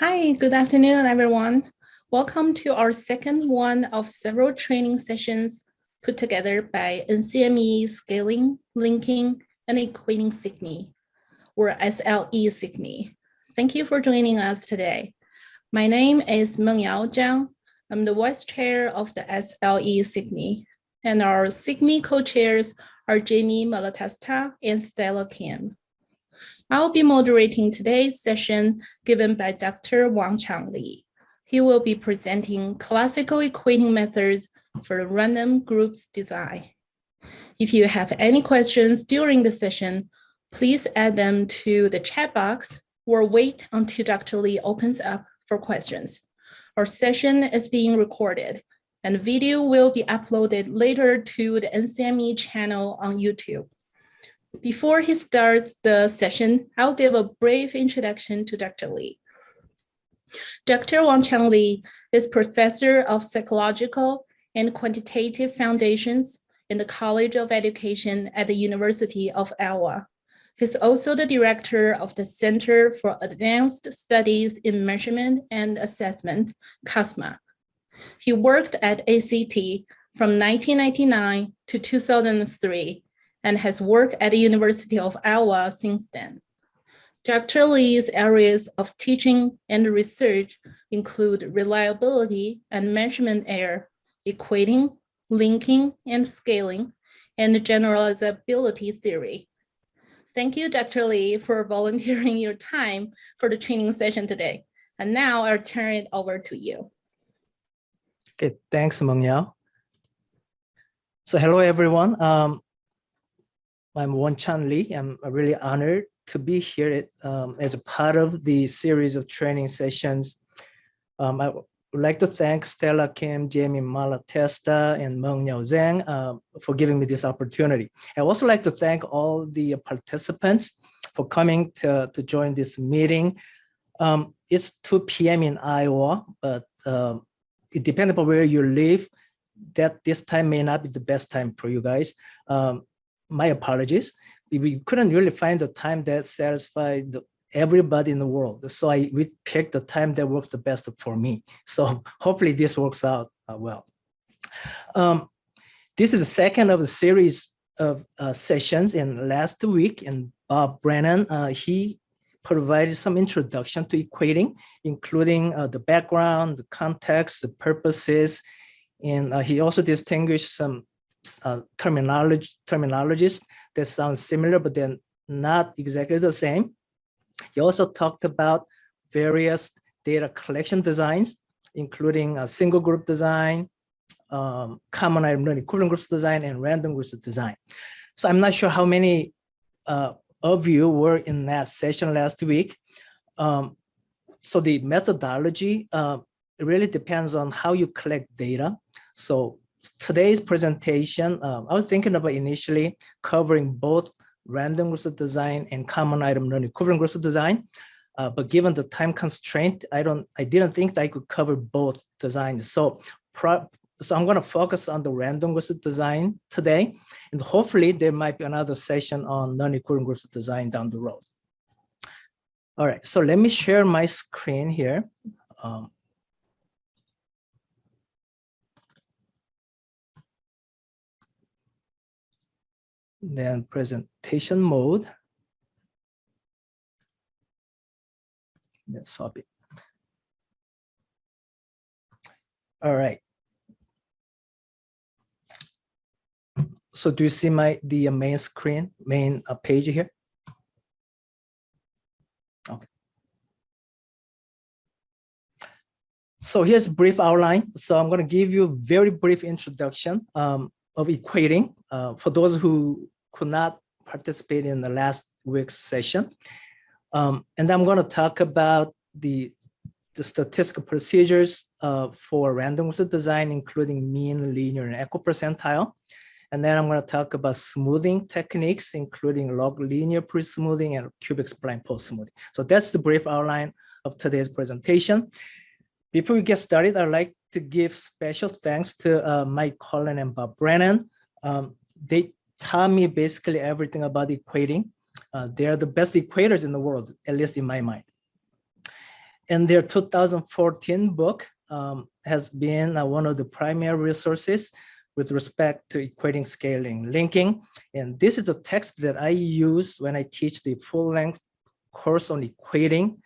Hi, good afternoon, everyone. Welcome to our second one of several training sessions put together by NCME Scaling, Linking, and Equating SIGME, or SLE SIGME. Thank you for joining us today. My name is Mengyao Zhang. I'm the Vice Chair of the SLE SIGME, and our SIGME co-chairs are Jamie Malatesta and Stella Kim. I'll be moderating today's session given by Dr. Wang-Chang Li. He will be presenting classical equating methods for random groups design. If you have any questions during the session, please add them to the chat box or wait until Dr. Li opens up for questions. Our session is being recorded and video will be uploaded later to the NCME channel on YouTube. Before he starts the session, I'll give a brief introduction to Dr. Li. Dr. Wang-Chang Li is Professor of Psychological and Quantitative Foundations in the College of Education at the University of Iowa. He's also the director of the Center for Advanced Studies in Measurement and Assessment, CASMA. He worked at ACT from 1999 to 2003 and has worked at the University of Iowa since then. Dr. Li's areas of teaching and research include reliability and measurement error, equating, linking, and scaling, and generalizability theory. Thank you, Dr. Li, for volunteering your time for the training session today. And now I'll turn it over to you. Okay, thanks, Mengyao. So hello, everyone. I'm Wang-Chang Li. I'm really honored to be here as a part of the series of training sessions. I would like to thank Stella Kim, Jamie Malatesta, and Mengyao Zhang for giving me this opportunity. I also like to thank all the participants for coming to join this meeting. It's 2 p.m. in Iowa, but it depends upon where you live. That this time may not be the best time for you guys. My apologies. We couldn't really find the time that satisfied everybody in the world. So we picked the time that works the best for me. So hopefully this works out well. This is the second of a series of sessions. And last week, and Bob Brennan, he provided some introduction to equating, including the background, the context, the purposes, and he also distinguished some terminologies that sound similar, but then not exactly the same. He also talked about various data collection designs, including a single group design, common item non-equivalent groups design, and random groups design. So I'm not sure how many of you were in that session last week. So the methodology really depends on how you collect data. So today's presentation, I was thinking about initially covering both random groups of design and common item non-equivalent groups of design. But given the time constraint, I didn't think that I could cover both designs. So I'm going to focus on the random groups of design today, and hopefully there might be another session on non-equivalent groups of design down the road. All right, so let me share my screen here. Then presentation mode. Let's swap it. All right. So do you see the main screen, main page here? Okay. So here's a brief outline. So I'm going to give you a very brief introduction of equating for those who could not participate in the last week's session. And I'm going to talk about the statistical procedures for random groups of design, including mean, linear, and equipercentile. And then I'm going to talk about smoothing techniques, including log linear pre-smoothing and cubic spline post-smoothing. So that's the brief outline of today's presentation. Before we get started, I'd like to give special thanks to Mike Collin and Bob Brennan. They taught me basically everything about equating. They are the best equators in the world, at least in my mind. And their 2014 book has been one of the primary resources with respect to equating, scaling, linking. And this is a text that I use when I teach the full-length course on equating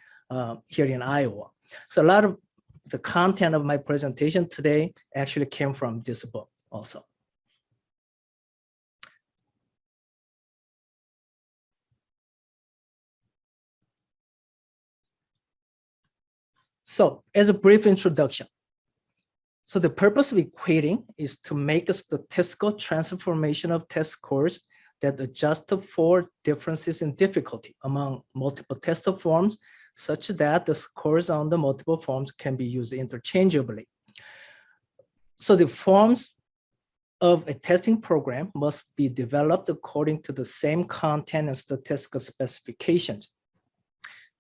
here in Iowa. So a lot of the content of my presentation today actually came from this book also. So as a brief introduction, so the purpose of equating is to make a statistical transformation of test scores that adjust for differences in difficulty among multiple test forms, such that the scores on the multiple forms can be used interchangeably. So the forms of a testing program must be developed according to the same content and statistical specifications.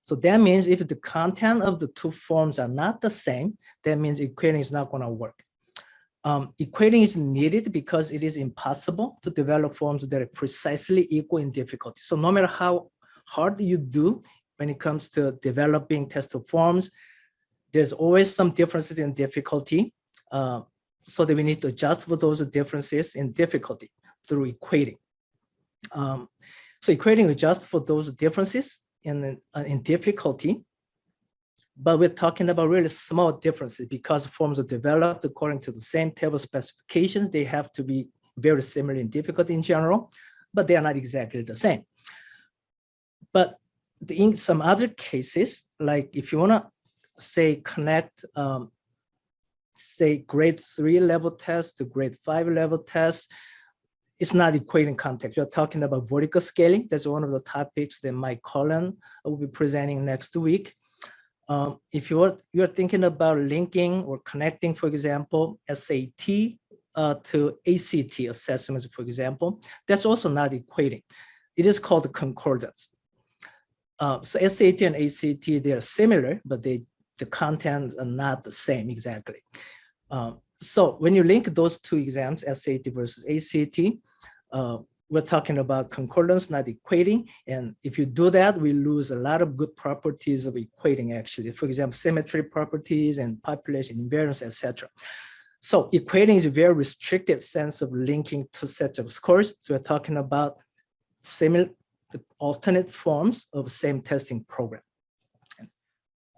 So that means if the content of the two forms are not the same, that means equating is not going to work. Equating is needed because it is impossible to develop forms that are precisely equal in difficulty. So no matter how hard you do when it comes to developing test forms, there's always some differences in difficulty. So that we need to adjust for those differences in difficulty through equating. So equating adjusts for those differences in difficulty, but we're talking about really small differences because forms are developed according to the same table specifications. They have to be very similar in difficulty in general, but they are not exactly the same. But in some other cases, like if you want to say connect, say grade 3 level test to grade 5 level test, it's not equating context. We're talking about vertical scaling. That's one of the topics that Mike Cullen will be presenting next week. If you're thinking about linking or connecting, for example, SAT to ACT assessments, for example, that's also not equating. It is called concordance. So SAT and ACT, they are similar, but the contents are not the same exactly. So when you link those two exams, SAT versus ACT, we're talking about concordance, not equating. And if you do that, we lose a lot of good properties of equating actually. For example, symmetry properties and population invariance, etc. So equating is a very restricted sense of linking two sets of scores. So we're talking about similar alternate forms of same testing program.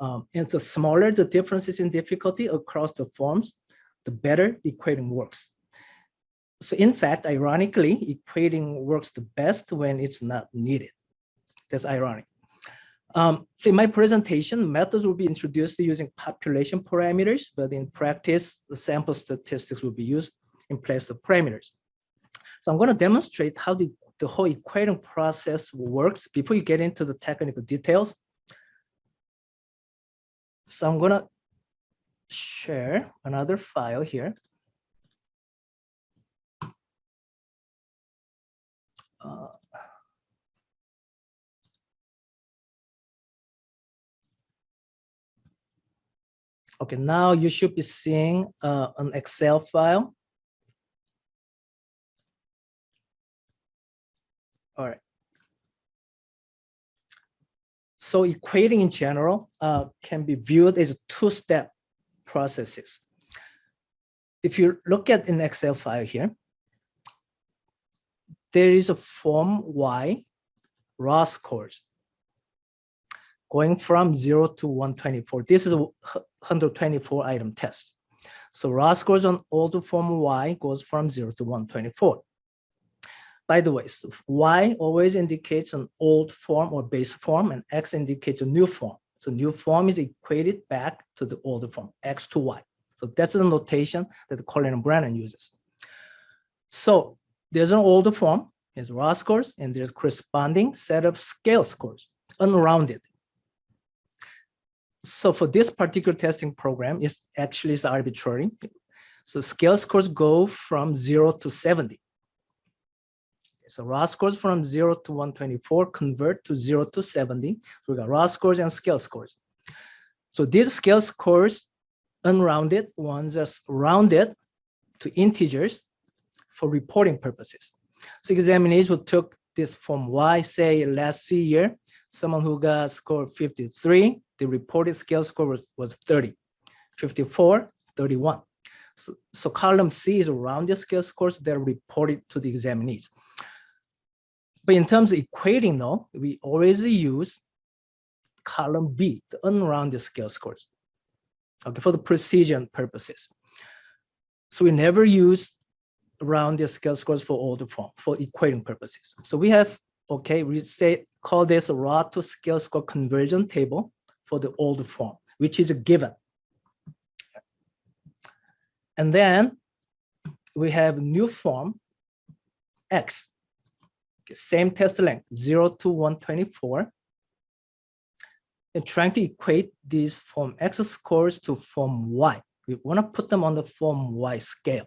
And the smaller the differences in difficulty across the forms, the better equating works. So in fact, ironically, equating works the best when it's not needed. That's ironic. So in my presentation, methods will be introduced using population parameters, but in practice, the sample statistics will be used in place of parameters. So I'm going to demonstrate how the whole equating process works before you get into the technical details. So I'm going to share another file here. Okay, now you should be seeing an Excel file. All right. So equating in general can be viewed as two-step processes. If you look at an Excel file here, there is a form Y raw scores going from 0 to 124. This is a 124 item test. So raw scores on all the form Y goes from 0 to 124. By the way, so Y always indicates an old form or base form, and X indicates a new form. So new form is equated back to the older form, X to Y. So that's the notation that Colin and Brennan uses. So there's an older form, is raw scores, and there's corresponding set of scale scores, unrounded. So for this particular testing program, it's actually arbitrary. So scale scores go from 0 to 70. So raw scores from 0 to 124 convert to 0 to 70. So we got raw scores and scale scores. So these scale scores, unrounded ones, are rounded to integers for reporting purposes. So examiners who took this form Y, say last year, someone who got score 53, the reported scale score was 30, 54, 31. So column C is around the scale scores that are reported to the examinees. But in terms of equating though, we always use column B, the unrounded scale scores, okay, for the precision purposes. So we never use rounded scale scores for older form for equating purposes. So we have, okay, we call this a raw to scale score conversion table for the older form, which is a given. And then we have new form X, okay, same test length, 0 to 124. And trying to equate these form X scores to form Y. We want to put them on the form Y scale.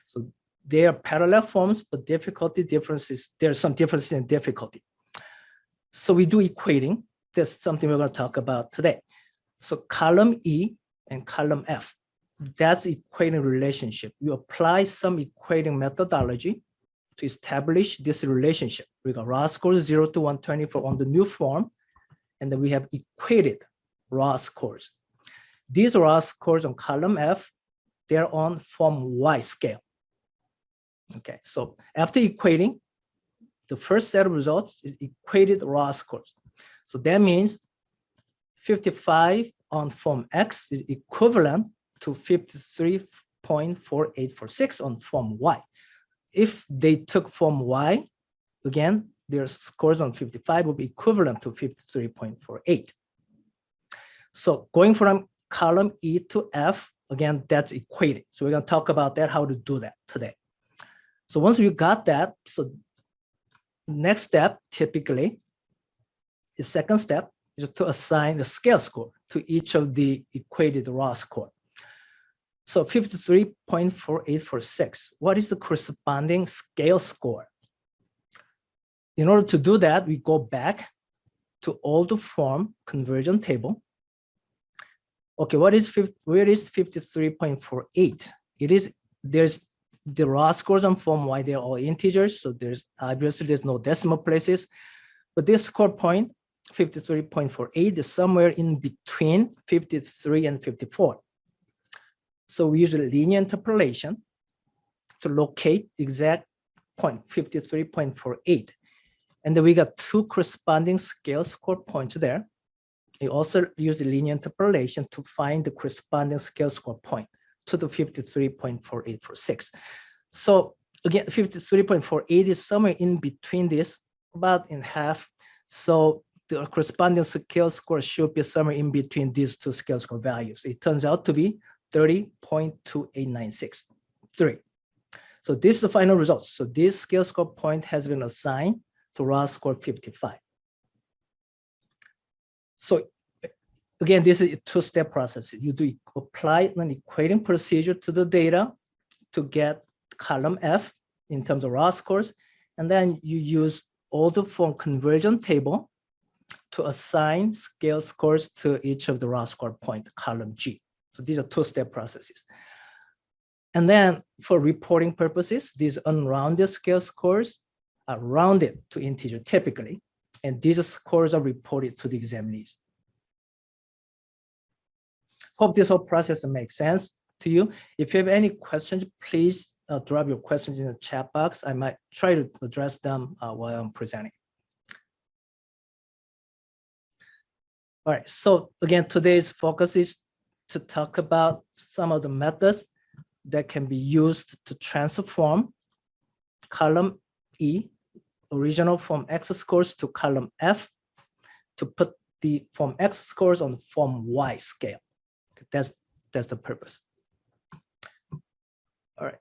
So they are parallel forms, but difficulty differences, there's some differences in difficulty. So we do equating. That's something we're going to talk about today. So column E and column F, that's equating relationship. You apply some equating methodology to establish this relationship. We got raw scores 0 to 124 on the new form, and then we have equated raw scores. These raw scores on column F, they're on form Y scale. Okay, so after equating, the first set of results is equated raw scores. So that means 55 on form X is equivalent to 53.4846 on form Y. If they took form Y, again, their scores on 55 will be equivalent to 53.48. So going from column E to F, again, that's equated. So we're going to talk about that, how to do that today. So once we got that, so next step, typically, the second step is to assign a scale score to each of the equated raw score. So 53.4846, what is the corresponding scale score? In order to do that, we go back to older form conversion table. Okay, where is 53.48? There's the raw scores on form Y, they're all integers, so there's no decimal places, but this score point 53.48 is somewhere in between 53 and 54. So we use a linear interpolation to locate the exact point 53.48, and then we got two corresponding scale score points there. We also use the linear interpolation to find the corresponding scale score point to the 53.4846. So again, 53.48 is somewhere in between this, about in half. So the corresponding scale score should be somewhere in between these two scale score values. It turns out to be 30.2896. So this is the final result. So this scale score point has been assigned to raw score 55. So again, this is a two-step process. You do apply an equating procedure to the data to get column F in terms of raw scores, and then you use older form conversion table to assign scale scores to each of the raw score point, column G. So these are two-step processes. And then for reporting purposes, these unrounded scale scores are rounded to integer typically, and these scores are reported to the examinees. Hope this whole process makes sense to you. If you have any questions, please drop your questions in the chat box. I might try to address them while I'm presenting. All right, so again, today's focus is to talk about some of the methods that can be used to transform column E, original form X scores, to column F, to put the form X scores on the form Y scale. That's the purpose. All right.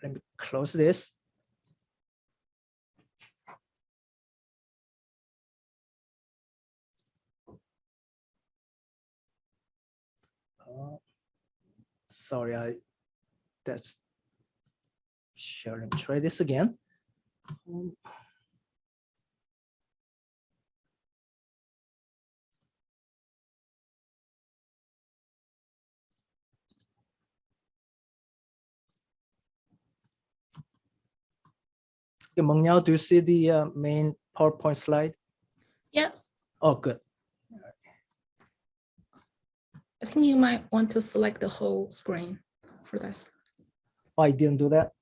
Let me close this. Sorry, that's sure. Let me try this again. Okay, Meng Yao, do you see the main PowerPoint slide? Yes, Oh, good. I think you might want to select the whole screen for this. Oh, I didn't do that.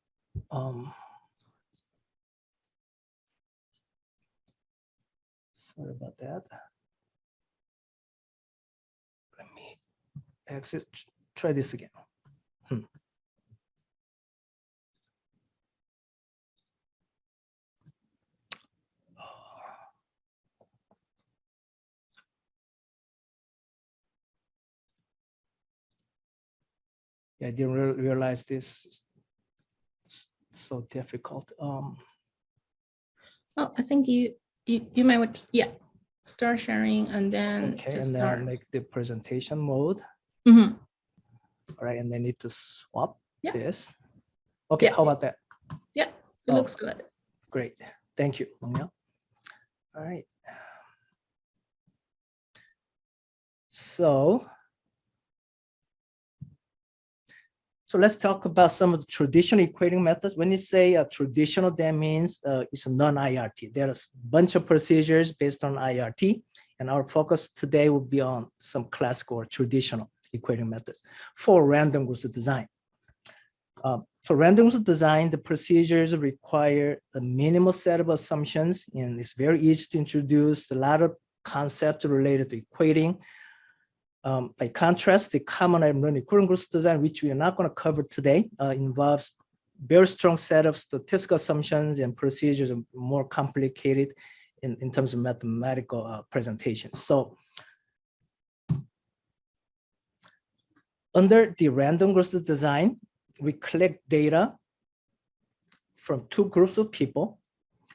Sorry about that. Let me exit. Try this again. Yeah, I didn't realize this is so difficult. Oh, I think you might want to, start sharing and then Okay, just and then start. make the presentation mode. Mhm. All right, and then need to swap Yeah. this. Okay, Yeah. how about that? Yeah, it Oh. looks good. Great, thank you, Mangya. All right. So let's talk about some of the traditional equating methods. When you say traditional, that means it's a non-IRT. There's a bunch of procedures based on IRT, and our focus today will be on some classical or traditional equating methods for random groups of design. For random groups of design, the procedures require a minimal set of assumptions, and it's very easy to introduce a lot of concepts related to equating. By contrast, the common non-equivalent groups design, which we are not going to cover today, involves very strong set of statistical assumptions, and procedures are more complicated in terms of mathematical presentation. So under the random groups design, we collect data from two groups of people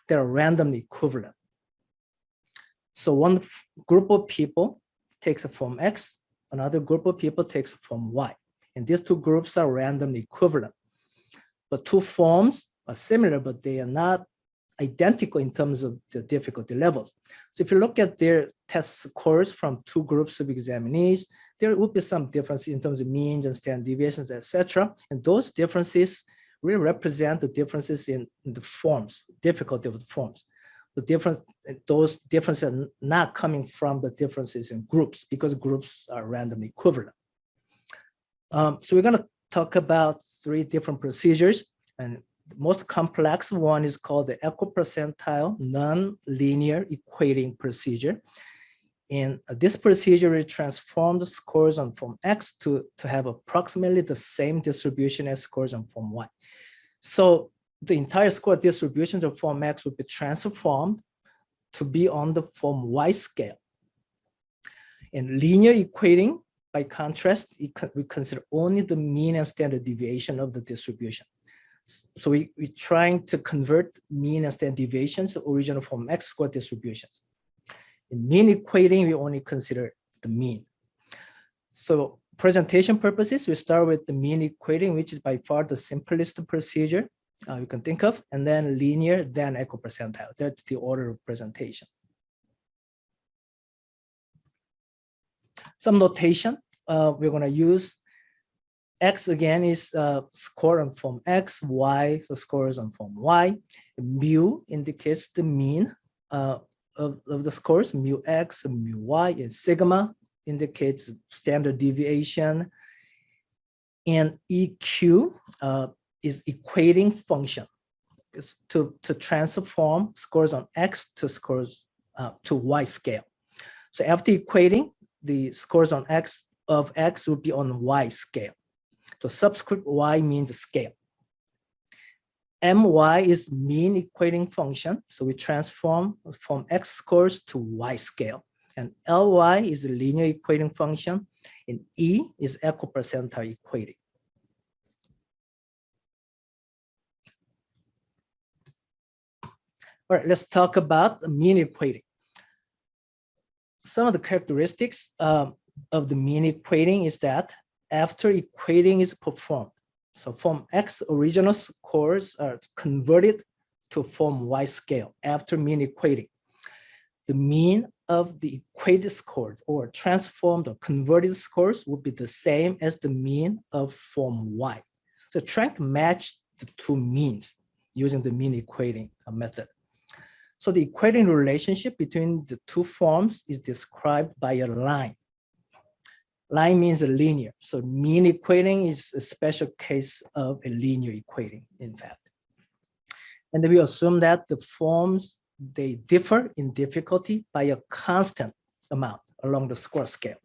that are randomly equivalent. So one group of people takes a form X, another group of people takes a form Y. And these two groups are randomly equivalent. But two forms are similar, but they are not identical in terms of the difficulty levels. So if you look at their test scores from two groups of examinees, there will be some difference in terms of means and standard deviations, etc. And those differences really represent the differences in the forms, difficulty of the forms. Those differences are not coming from the differences in groups, because groups are randomly equivalent. So we're going to talk about three different procedures, and the most complex one is called the Equipercentile non-linear equating procedure. And this procedure will transform the scores on form X to have approximately the same distribution as scores on form Y. So the entire score distributions of form X will be transformed to be on the form Y scale. In linear equating, by contrast, we consider only the mean and standard deviation of the distribution. So we're trying to convert mean and standard deviations of original form X score distributions. In mean equating, we only consider the mean. So presentation purposes, we start with the mean equating, which is by far the simplest procedure you can think of, and then linear, then equipercentile. That's the order of presentation. Some notation we're going to use. X again is score on form X, Y, the score is on form Y. Mu indicates the mean of the scores, mu X, mu Y, and sigma indicates standard deviation. And EQ is equating function. It's to transform scores on X to scores to Y scale. So after equating, the scores on X of X will be on Y scale. So subscript Y means scale. My is mean equating function. So we transform from X scores to Y scale. And Ly is the linear equating function. And E is equipercentile equating. All right, let's talk about mean equating. Some of the characteristics of the mean equating is that after equating is performed, so form X original scores are converted to form Y scale after mean equating. The mean of the equated scores or transformed or converted scores will be the same as the mean of form Y. So trying to match the two means using the mean equating method. So the equating relationship between the two forms is described by a line. Line means a linear. So mean equating is a special case of a linear equating, in fact. And we assume that the forms, they differ in difficulty by a constant amount along the score scale.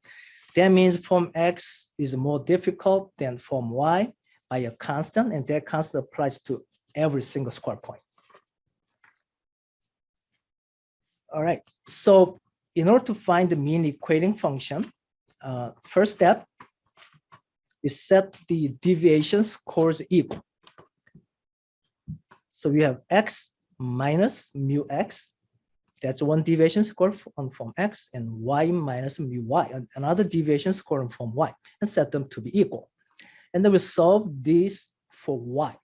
That means form X is more difficult than form Y by a constant, and that constant applies to every single score point. All right, so in order to find the mean equating function, first step is set the deviation scores equal. So we have X minus mu X. That's one deviation score on form X, and Y minus mu Y, another deviation score on form Y, and set them to be equal. And then we solve this for Y.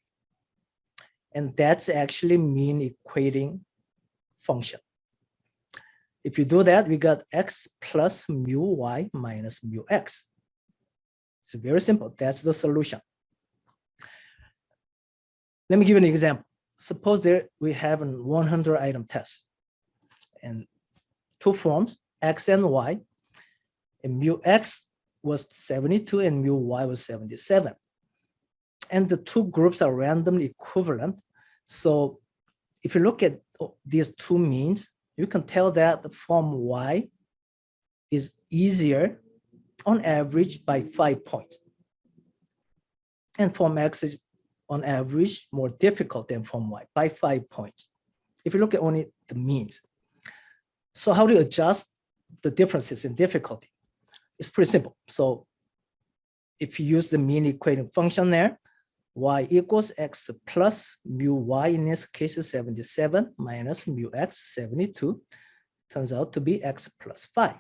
And that's actually mean equating function. If you do that, we got X plus mu Y minus mu X. It's very simple. That's the solution. Let me give you an example. Suppose there we have a 100 item test and two forms, X and Y, and mu X was 72 and mu Y was 77. And the two groups are randomly equivalent. So if you look at these two means, you can tell that the form Y is easier on average by 5 points. And form X is on average more difficult than form Y by 5 points. If you look at only the means. So how do you adjust the differences in difficulty? It's pretty simple. So if you use the mean equating function there, Y equals X plus mu Y, in this case is 77, minus mu X, 72, turns out to be X plus 5.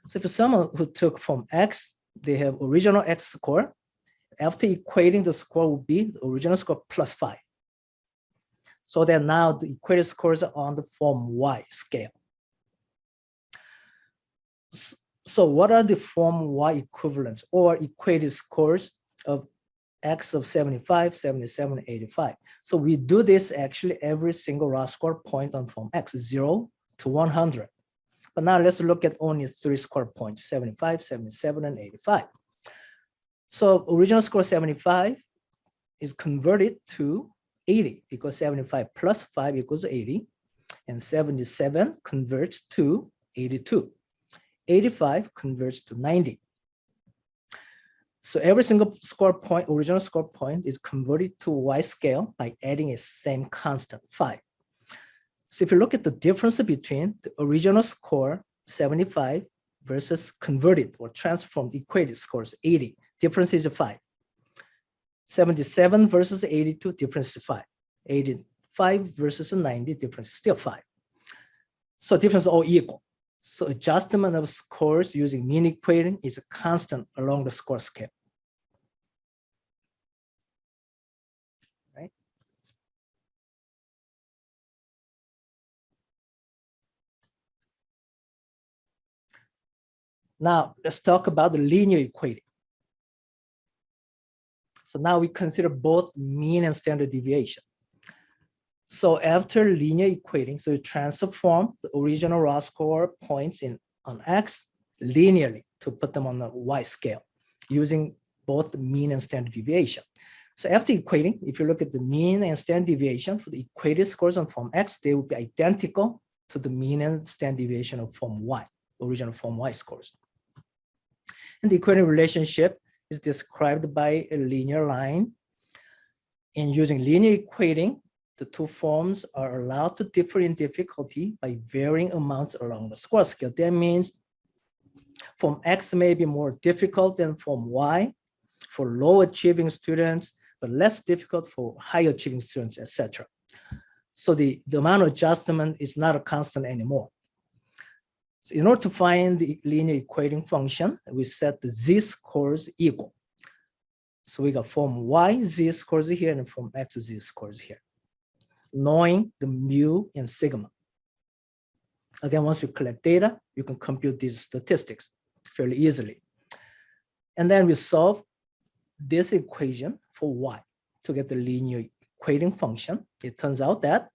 So if someone who took form X, they have original X score. After equating, the score will be the original score plus 5. So that now the equated scores are on the form Y scale. So what are the form Y equivalents or equated scores of X of 75, 77, 85? So we do this actually every single raw score point on form X, 0 to 100. But now let's look at only 3 score points, 75, 77, and 85. So original score 75 is converted to 80 because 75 plus 5 equals 80, and 77 converts to 82. 85 converts to 90. So every single score point, original score point, is converted to Y scale by adding a same constant, 5. So if you look at the difference between the original score, 75, versus converted or transformed equated scores, 80, difference is 5. 77 versus 82, difference is 5. 85 versus 90, difference is still 5. So difference is all equal. So adjustment of scores using mean equating is a constant along the score scale. Right? Now let's talk about the linear equating. So now we consider both mean and standard deviation. So after linear equating, so you transform the original raw score points on X linearly to put them on the Y scale using both the mean and standard deviation. So after equating, if you look at the mean and standard deviation for the equated scores on form X, they will be identical to the mean and standard deviation of form Y, original form Y scores. And the equating relationship is described by a linear line. And using linear equating, the two forms are allowed to differ in difficulty by varying amounts along the score scale. That means form X may be more difficult than form Y for low achieving students, but less difficult for high achieving students, etc. So the amount of adjustment is not a constant anymore. So in order to find the linear equating function, we set the Z scores equal. So we got form Y Z scores here and form X Z scores here, knowing the mu and sigma. Again, once you collect data, you can compute these statistics fairly easily. And then we solve this equation for Y to get the linear equating function. It turns out that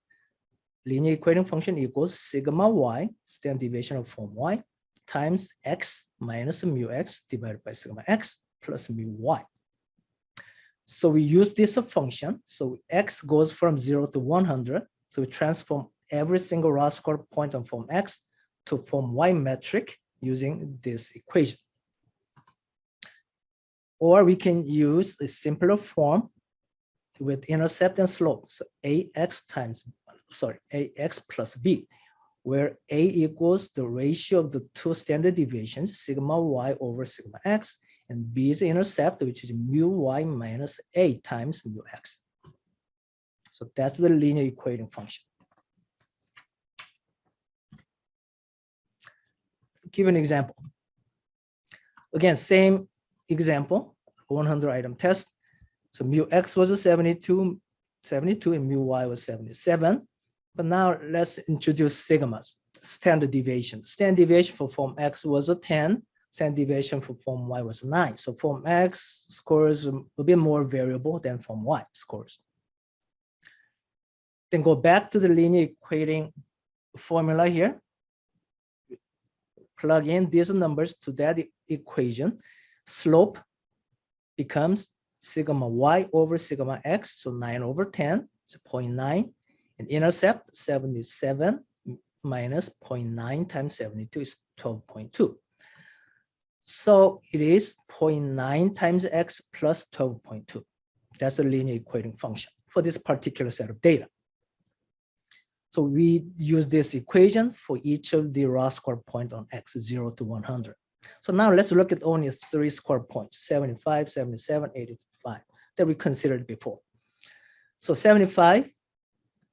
linear equating function equals sigma y, standard deviation of form y, times x minus mu x divided by sigma x plus mu y. So we use this function. So x goes from 0 to 100. So we transform every single raw score point on form x to form y metric using this equation. Or we can use a simpler form with intercept and slope. So ax plus b, where a equals the ratio of the two standard deviations, sigma y over sigma x, and b is the intercept, which is mu y minus a times mu x. So that's the linear equating function. Give an example. Again, same example, 100 item test. So mu x was a 72 and mu y was 77. But now let's introduce sigmas, standard deviation. Standard deviation for form x was a 10. Standard deviation for form y was 9. So form x scores a bit more variable than form y scores. Then go back to the linear equating formula here. Plug in these numbers to that equation. Slope becomes sigma y over sigma x, so 9 over 10, so 0.9. And intercept, 77 minus 0.9 times 72 is 12.2. So it is 0.9 times x plus 12.2. That's a linear equating function for this particular set of data. So we use this equation for each of the raw score point on x, 0 to 100. So now let's look at only 3 score points, 75, 77, 85, that we considered before. So 75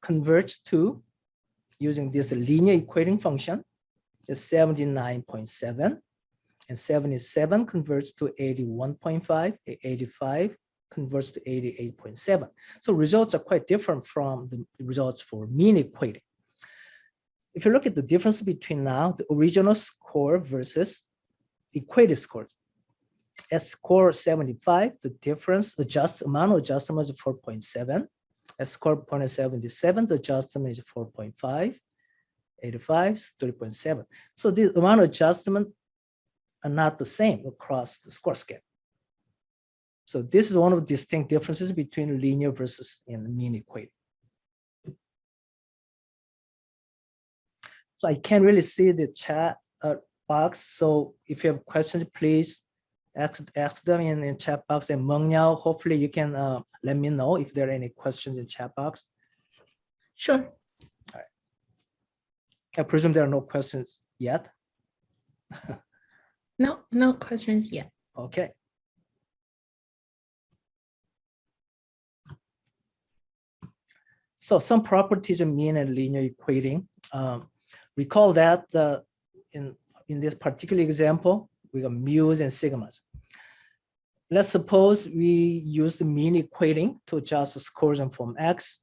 converts to, using this linear equating function, is 79.7, and 77 converts to 81.5, 85 converts to 88.7. So results are quite different from the results for mean equating. If you look at the difference between now the original score versus equated scores, at score 75, the difference amount of adjustment is 4.7. At score point 77, the adjustment is 4.5, 85, 3.7. So the amount of adjustment are not the same across the score scale. So this is one of the distinct differences between linear versus mean equating. So I can't really see the chat box. So if you have questions, please ask them in the chat box. And Meng Niao, hopefully you can let me know if there are any questions in the chat box. Sure. All right. I presume there are no questions yet. No questions yet. Okay. So some properties of mean and linear equating. Recall that in this particular example, we got mu's and sigmas. Let's suppose we use the mean equating to adjust the scores on form X.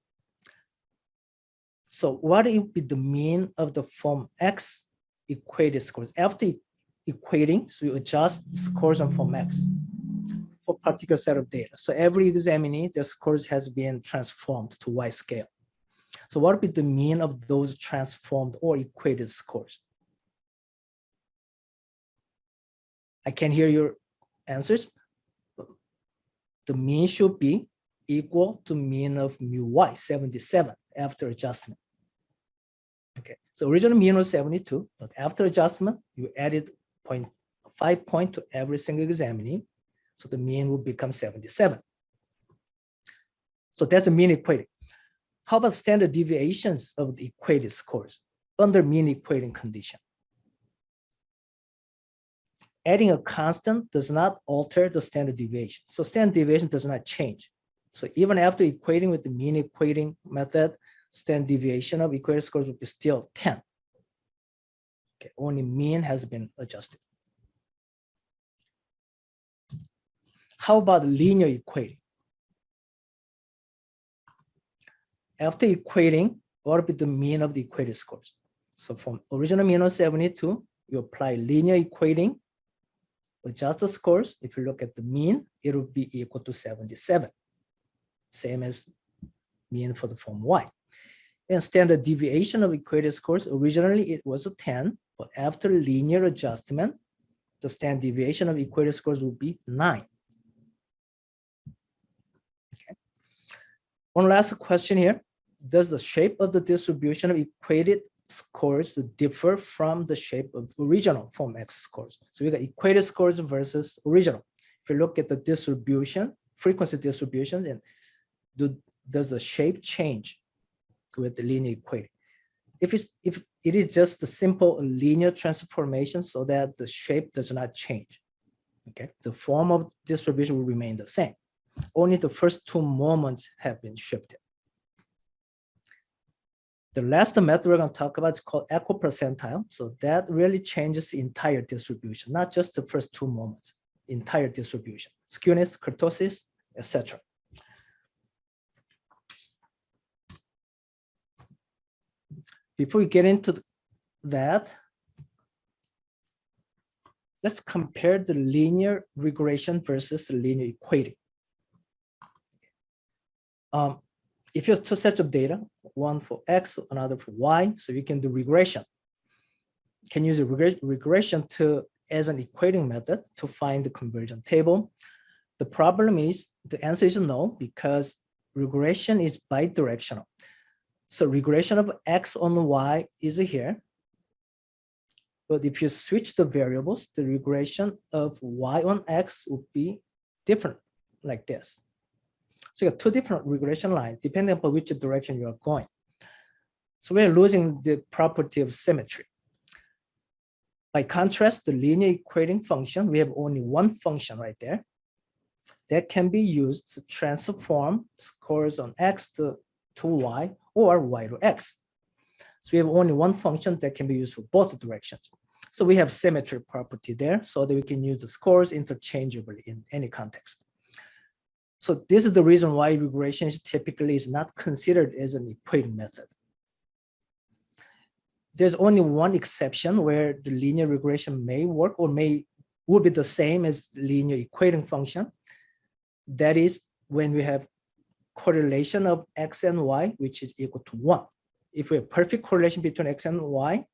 So what would be the mean of the form X equated scores? After equating, so you adjust the scores on form X for a particular set of data. So every examinee, their scores has been transformed to Y scale. So what would be the mean of those transformed or equated scores? I can hear your answers. The mean should be equal to mean of mu y, 77, after adjustment. Okay, so original mean was 72, but after adjustment, you added 0.5 point to every single examinee. So the mean will become 77. So that's a mean equating. How about standard deviations of the equated scores under mean equating condition? Adding a constant does not alter the standard deviation. So standard deviation does not change. So even after equating with the mean equating method, standard deviation of equated scores will be still 10. Okay, only mean has been adjusted. How about linear equating? After equating, what would be the mean of the equated scores? So from original mean of 72, you apply linear equating, adjust the scores. If you look at the mean, it will be equal to 77. Same as mean for the form Y. And standard deviation of equated scores, originally it was a 10, but after linear adjustment, the standard deviation of equated scores will be 9. Okay. One last question here. Does the shape of the distribution of equated scores differ from the shape of original form X scores? So we got equated scores versus original. If you look at the distribution, frequency distributions, and does the shape change with the linear equating? If it is just a simple linear transformation so that the shape does not change, okay, the form of distribution will remain the same. Only the first two moments have been shifted. The last method we're going to talk about is called Equipercentile. So that really changes the entire distribution, not just the first two moments, entire distribution, skewness, kurtosis, etc. Before we get into that, let's compare the linear regression versus the linear equating. If you have two sets of data, one for X, another for Y, so you can do regression. You can use a regression as an equating method to find the convergent table. The problem is the answer is no, because regression is bidirectional. So regression of X on Y is here. But if you switch the variables, the regression of Y on X would be different, like this. So you got two different regression lines, depending upon which direction you are going. So we're losing the property of symmetry. By contrast, the linear equating function, we have only one function right there that can be used to transform scores on X to Y or Y to X. So we have only one function that can be used for both directions. So we have symmetry property there so that we can use the scores interchangeably in any context. So this is the reason why regression typically is not considered as an equating method. There's only one exception where the linear regression may work or would be the same as linear equating function. That is when we have correlation of X and Y, which is equal to 1. If we have perfect correlation between X and Y,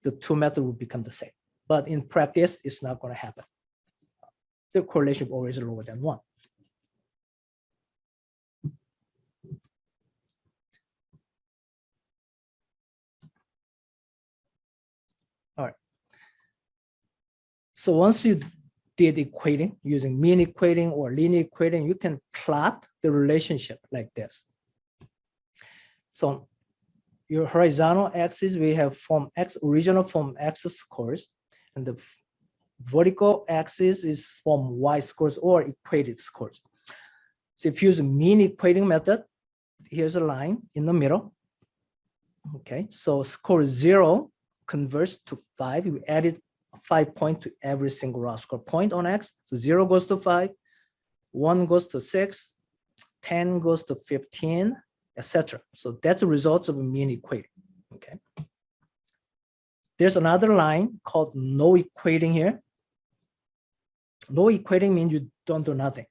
the two methods will become the same. But in practice, it's not going to happen. The correlation is always lower than 1. All right. So once you did equating using mean equating or linear equating, you can plot the relationship like this. So your horizontal axis, we have form X, original form X scores, and the vertical axis is form Y scores or equated scores. So if you use a mean equating method, here's a line in the middle. Okay, so score 0 converts to 5. We added 5 points to every single raw score point on X. So 0 goes to 5, 1 goes to 6, 10 goes to 15, etc. So that's the results of a mean equating. Okay. There's another line called no equating here. No equating means you don't do nothing.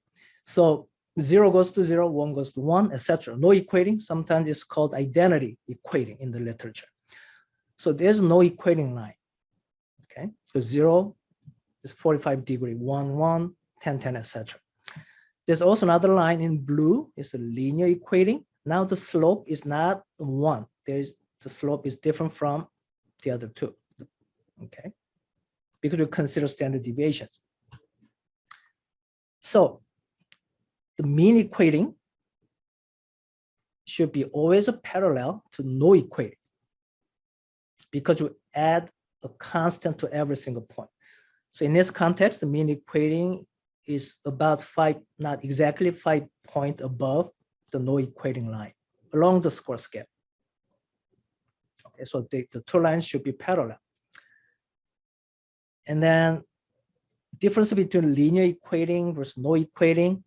So 0 goes to 0, 1 goes to 1, etc. No equating, sometimes it's called identity equating in the literature. So there's no equating line. Okay, so 0 is 45 degree, 1, 1, 10, 10, etc. There's also another line in blue, it's a linear equating. Now the slope is not 1. The slope is different from the other two. Okay, because we consider standard deviations. So the mean equating should be always a parallel to no equating, because we add a constant to every single point. So in this context, the mean equating is about 5, not exactly 5 points above the no equating line along the score scale. Okay, so the two lines should be parallel. And then difference between linear equating versus no equating.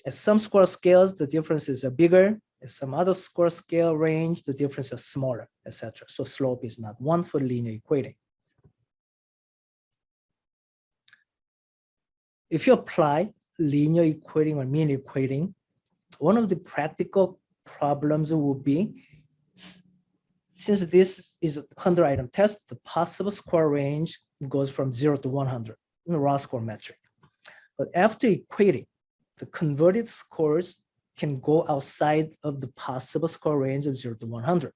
At some score scales, the differences are bigger. At some other score scale range, the difference is smaller, etc. So slope is not 1 for linear equating. If you apply linear equating or mean equating, one of the practical problems will be since this is a 100-item test, the possible score range goes from 0 to 100 in the raw score metric. But after equating, the converted scores can go outside of the possible score range of 0 to 100.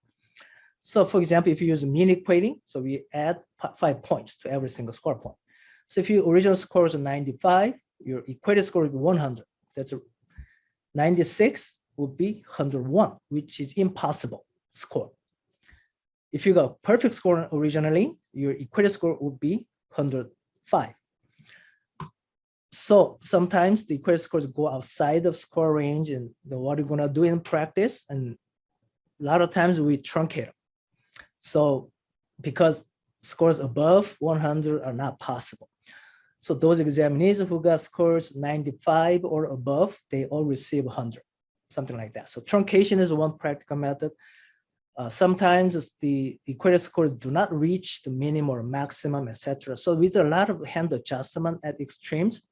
So for example, if you use mean equating, so we add 5 points to every single score point. So if your original score is 95, your equated score would be 100. That's 96 would be 101, which is impossible score. If you got perfect score originally, your equated score would be 105. So sometimes the equated scores go outside of score range, and what you're gonna do in practice, and a lot of times we truncate them. So because scores above 100 are not possible. So those examinees who got scores 95 or above, they all receive 100, something like that. So truncation is one practical method. Sometimes the equated scores do not reach the minimum or maximum, etc. So with a lot of hand adjustment at extremes,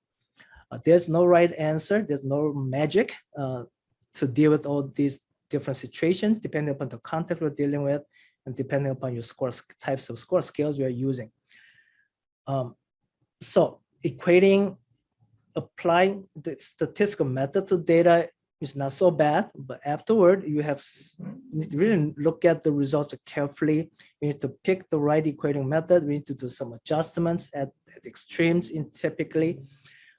there's no right answer. There's no magic to deal with all these different situations, depending upon the context we're dealing with and depending upon your types of score scales we are using. So equating, applying the statistical method to data is not so bad, but afterward you have to really look at the results carefully. We need to pick the right equating method. We need to do some adjustments at extremes typically.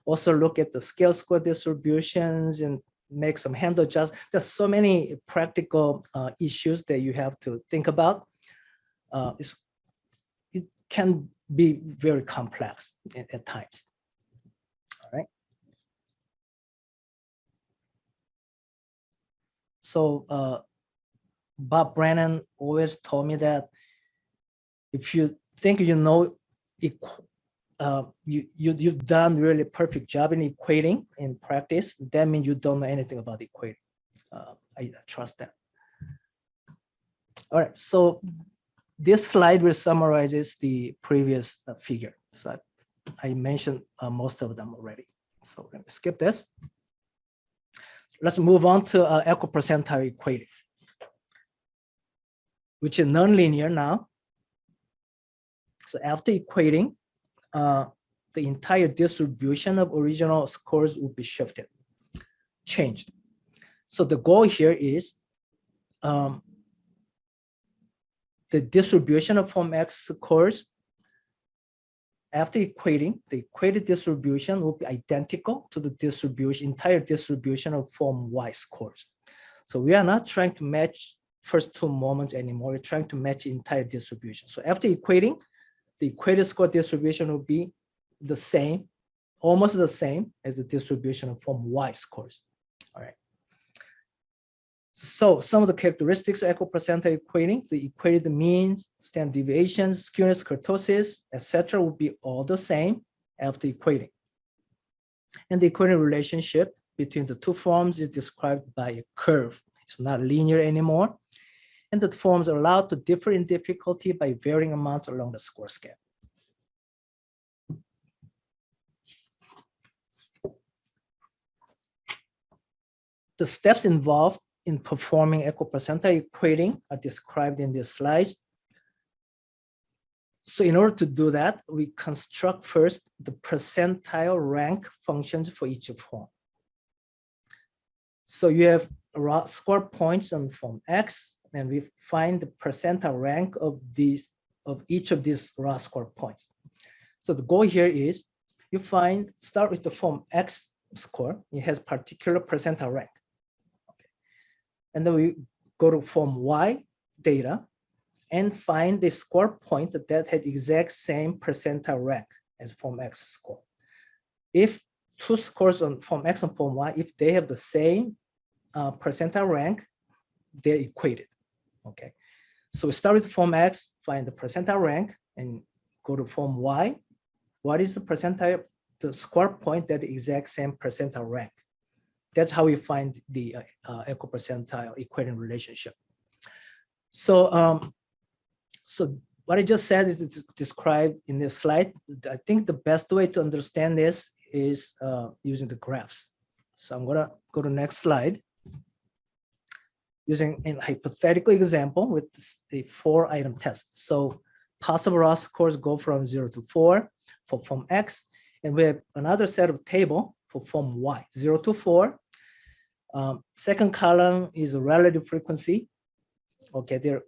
Also look at the scale score distributions and make some hand adjustments. There's so many practical issues that you have to think about. It can be very complex at times. All right. So Bob Brennan always told me that if you think you know, you've done really perfect job in equating in practice, that means you don't know anything about equating. I trust that. All right, so this slide will summarizes the previous figure. So I mentioned most of them already. So let me skip this. Let's move on to equipercentile equating, which is nonlinear now. So after equating, the entire distribution of original scores will be shifted, changed. So the goal here is the distribution of form X scores. After equating, the equated distribution will be identical to the entire distribution of form Y scores. So we are not trying to match first two moments anymore. We're trying to match the entire distribution. So after equating, the equated score distribution will be the same, almost the same as the distribution of form Y scores. All right. So some of the characteristics of equipercentile equating, the equated means, standard deviations, skewness, kurtosis, etc. will be all the same after equating. And the equating relationship between the two forms is described by a curve. It's not linear anymore. And the forms are allowed to differ in difficulty by varying amounts along the score scale. The steps involved in performing equipercentile equating are described in this slide. So in order to do that, we construct first the percentile rank functions for each form. So you have score points on form X, and we find the percentile rank of each of these raw score points. So the goal here is you start with the form X score. It has particular percentile rank. And then we go to form Y data and find the score point that had exact same percentile rank as form X score. If two scores on form X and form Y, if they have the same percentile rank, they're equated. Okay, so we start with form X, find the percentile rank, and go to form Y. What is the percentile, the score point that exact same percentile rank? That's how we find the equipercentile equating relationship. So, so what I just said is described in this slide. I think the best way to understand this is using the graphs. So I'm gonna go to the next slide. using a hypothetical example with a 4-item test. So possible raw scores go from 0 to 4 for form X, and we have another set of table for form Y, 0 to 4. Second column is a relative frequency. Okay, there are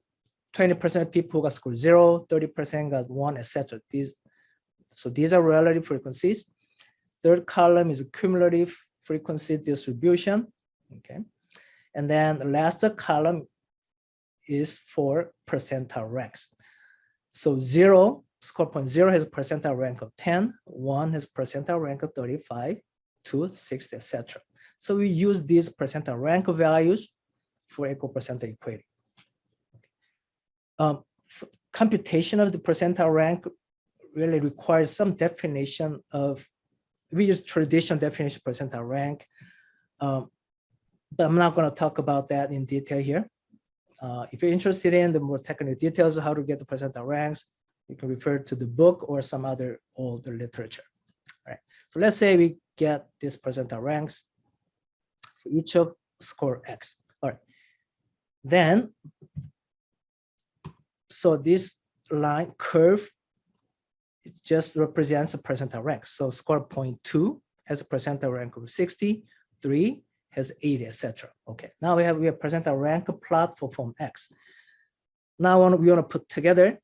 20% of people who got score 0, 30% got 1, etc. So these are relative frequencies. Third column is a cumulative frequency distribution. Okay, and then the last column is for percentile ranks. So 0, score point 0 has a percentile rank of 10, 1 has percentile rank of 35, 2, 60, etc. So we use these percentile rank values for equipercentile equating. Computation of the percentile rank really requires some definition of, we use traditional definition of percentile rank, but I'm not going to talk about that in detail here. If you're interested in the more technical details of how to get the percentile ranks, you can refer to the book or some other older literature. All right. So let's say we get these percentile ranks for each of score X. All right. Then, so this line curve, it just represents a percentile rank. So score point 2 has a percentile rank of 60, 3 has 80, etc. Okay, now we have percentile rank plot for form X. Now we want to put together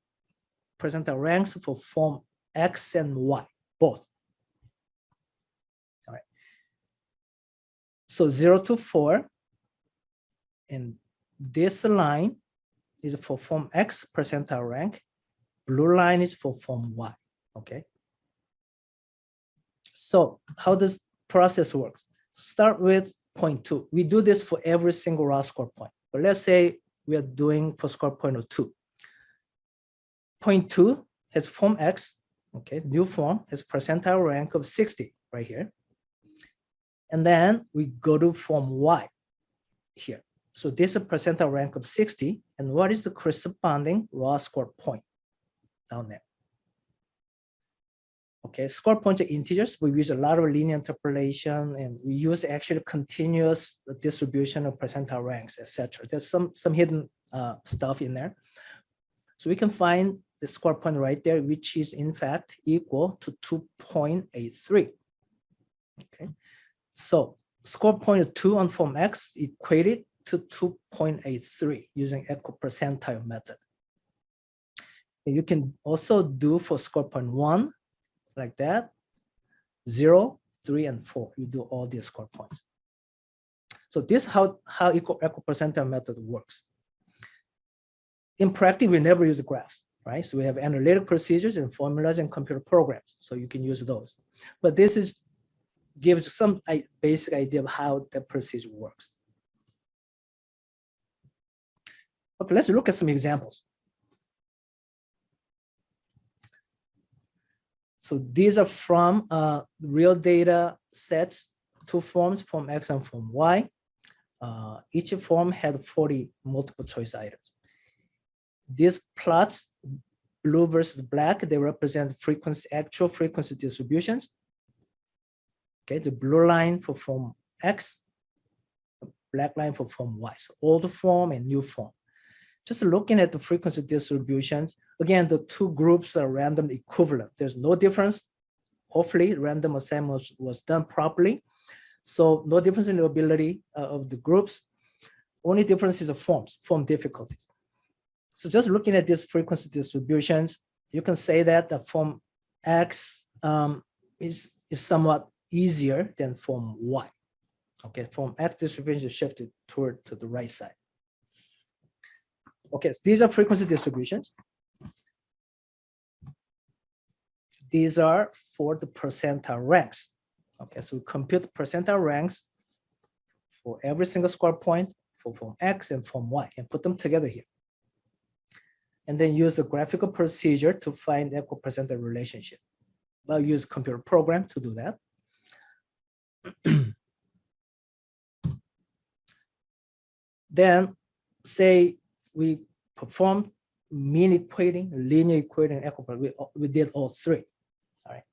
percentile ranks for form X and Y, both. All right. So 0 to 4, and this line is for form X percentile rank. Blue line is for form Y. Okay. So how does process works? Start with point 2. We do this for every single raw score point. But let's say we are doing for score point of 2. Point 2 has form X. Okay, new form has percentile rank of 60 right here. And then we go to form Y here. So this is a percentile rank of 60. And what is the corresponding raw score point down there? Okay, score points are integers. We use a lot of linear interpolation, and we use actually continuous distribution of percentile ranks, etc. There's some hidden stuff in there. So we can find the score point right there, which is in fact equal to 2.83. Okay, so score point 2 on form X equated to 2.83 using Equipercentile method. And you can also do for score point 1 like that, 0, 3, and 4. You do all these score points. So this is how Equipercentile method works. In practice, we never use graphs, right? So we have analytic procedures and formulas and computer programs, so you can use those. But this gives some basic idea of how the procedure works. Okay, let's look at some examples. So these are from real data sets, 2 forms, form X and form Y. Each form had 40 multiple choice items. These plots, blue versus black, they represent actual frequency distributions. Okay, the blue line for form X, black line for form Y. So old form and new form. Just looking at the frequency distributions, again, the 2 groups are random equivalent. There's no difference. Hopefully, random assignment was done properly. So no difference in the ability of the groups. Only difference is the forms, form difficulties. So just looking at these frequency distributions, you can say that the form X is somewhat easier than form Y. Okay, form X distribution is shifted to the right side. Okay, so these are frequency distributions. These are for the percentile ranks. Okay, so we compute the percentile ranks for every single score point for form X and form Y and put them together here. And then use the graphical procedure to find the equipercentile relationship. I'll use computer program to do that. Then say we perform mean equating, linear equating, and equipercentile. We did all 3. All right.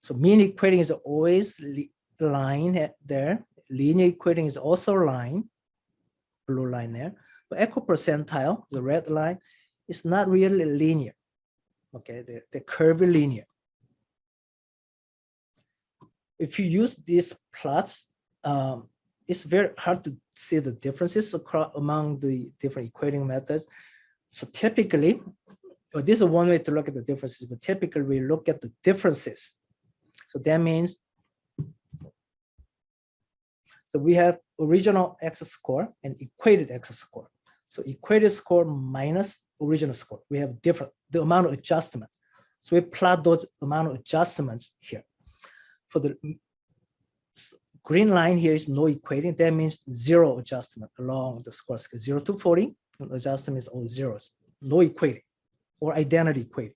So mean equating is always line there. Linear equating is also line, blue line there. But equipercentile, the red line, is not really linear. Okay, they're curvilinear. If you use these plots, it's very hard to see the differences among the different equating methods. So typically, well, this is one way to look at the differences, but typically we look at the differences. So that means, so we have original x-score and equated x-score. So equated score minus original score, we have different, the amount of adjustment. So we plot those amount of adjustments here. For the green line here is no equating. That means zero adjustment along the score scale. 0 to 40, adjustment is all zeros. No equating or identity equating.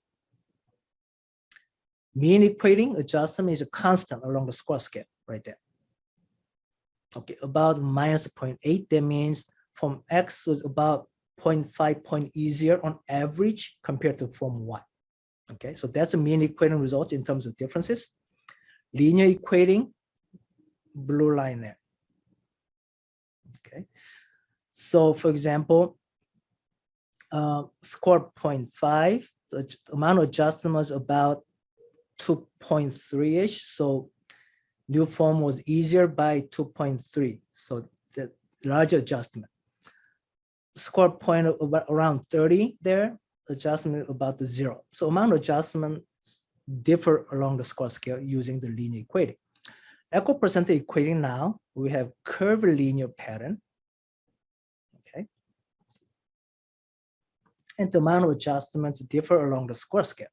Mean equating adjustment is a constant along the score scale right there. Okay, about minus 0.8. That means form X was about 0.5 point easier on average compared to form Y. Okay, so that's a mean equating result in terms of differences. Linear equating, blue line there. Okay, so for example, score 0.5, the amount of adjustment was about 2.3-ish. So new form was easier by 2.3. So the larger adjustment. Score point of around 30 there, adjustment about the 0. So amount of adjustments differ along the score scale using the linear equating. Equipercentile equating now, we have curvilinear pattern. Okay. And the amount of adjustments differ along the score scale.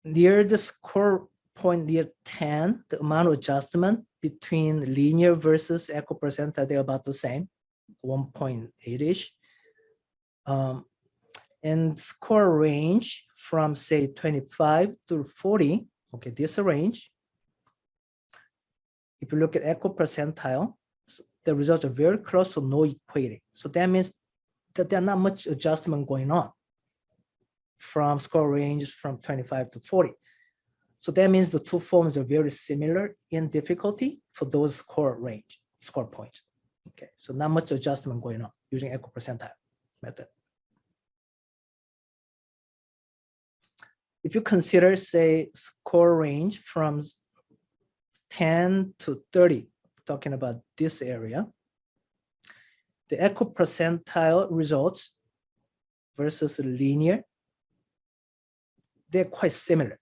Near the score point near 10, the amount of adjustment between linear versus equipercentile, they're about the same, 1.8-ish. And score range from say 25 to 40, okay, this range. If you look at equipercentile, the results are very close to no equating. So that means that there's not much adjustment going on from score range from 25 to 40. So that means the two forms are very similar in difficulty for those score points. Okay, so not much adjustment going on using equipercentile method. If you consider, say, score range from 10 to 30, talking about this area, the equipercentile results versus linear, they're quite similar.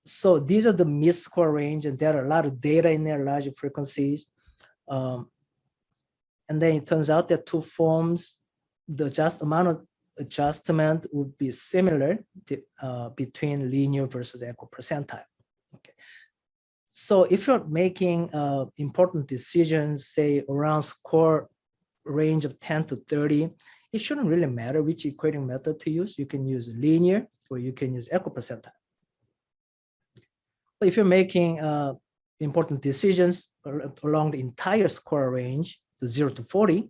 So these are the mid-score range, and there are a lot of data in there, large frequencies. And then it turns out that two forms, the amount of adjustment would be similar between linear versus equipercentile. Okay. So if you're making important decisions, say around score range of 10 to 30, it shouldn't really matter which equating method to use. You can use linear or you can use equipercentile. But if you're making important decisions along the entire score range, the 0 to 40,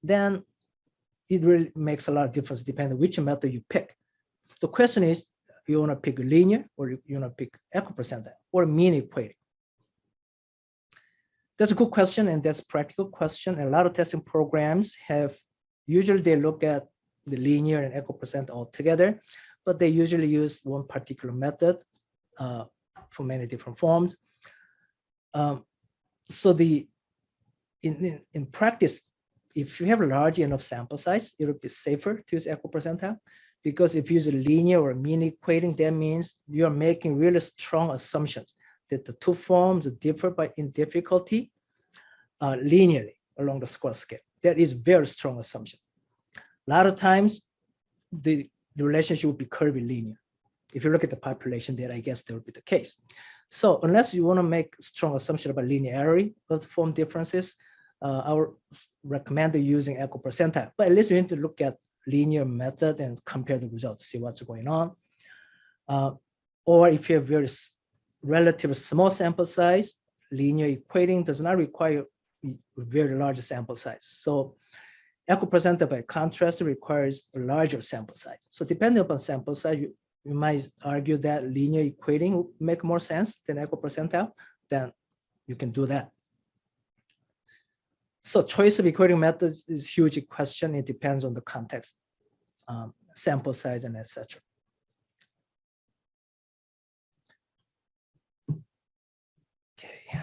then it really makes a lot of difference depending on which method you pick. The question is, you want to pick linear or you want to pick equipercentile or mean equating? That's a good question, and that's a practical question. A lot of testing programs have, usually they look at the linear and equipercentile all together, but they usually use one particular method for many different forms. So in practice, if you have a large enough sample size, it would be safer to use equipercentile, because if you use a linear or mean equating, that means you're making really strong assumptions that the two forms differ in difficulty linearly along the score scale. That is very strong assumption. A lot of times, the relationship would be curvilinear. If you look at the population data, I guess that would be the case. So unless you want to make strong assumption about linearity of the form differences, I would recommend using equipercentile. But at least you need to look at linear method and compare the results to see what's going on. Or if you have very relatively small sample size, linear equating does not require a very large sample size. So equipercentile, by contrast, requires a larger sample size. So depending upon sample size, you might argue that linear equating would make more sense than equipercentile. Then you can do that. So choice of equating methods is a huge question. It depends on the context, sample size, and etc. Okay.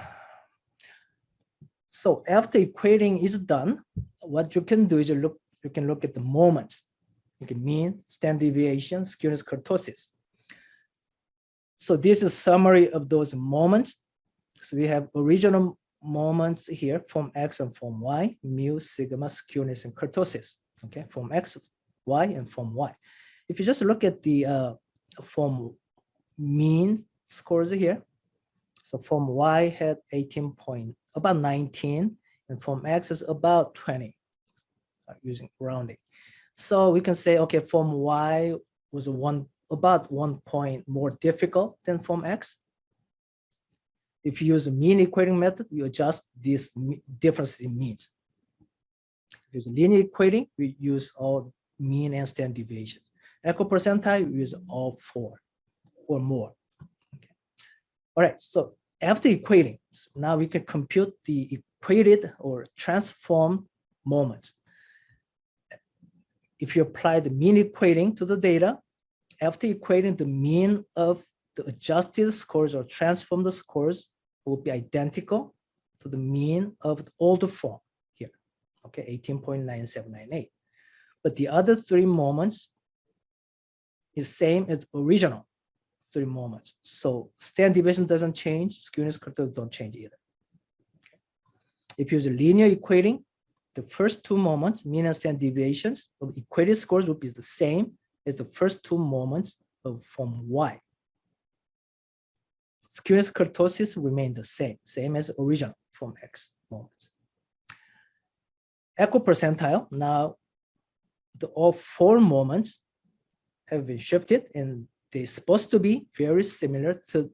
So after equating is done, what you can do is you can look at the moments. You can mean, standard deviation, skewness, kurtosis. So this is a summary of those moments. So we have original moments here, form X and form Y, mu, sigma, skewness, and kurtosis. Okay, form X, Y, and form Y. If you just look at the form mean scores here, so form Y had 18 point, about 19, and form X is about 20, using rounding. So we can say, okay, form Y was about 1 point more difficult than form X. If you use a mean equating method, you adjust this difference in means. If you use linear equating, we use all mean and standard deviations. Equipercentile, we use all 4 or more. Okay. All right, so after equating, so now we can compute the equated or transformed moments. If you apply the mean equating to the data, after equating, the mean of the adjusted scores or transformed scores will be identical to the mean of the older form here, okay, 18.9798. But the other 3 moments is same as original 3 moments. So standard deviation doesn't change, skewness, kurtosis don't change either. Okay. If you use linear equating, the first 2 moments, mean and standard deviations of equated scores will be the same as the first 2 moments of form Y. Skewness, kurtosis remain the same as original form X moments. Equipercentile, now all 4 moments have been shifted and they're supposed to be very similar to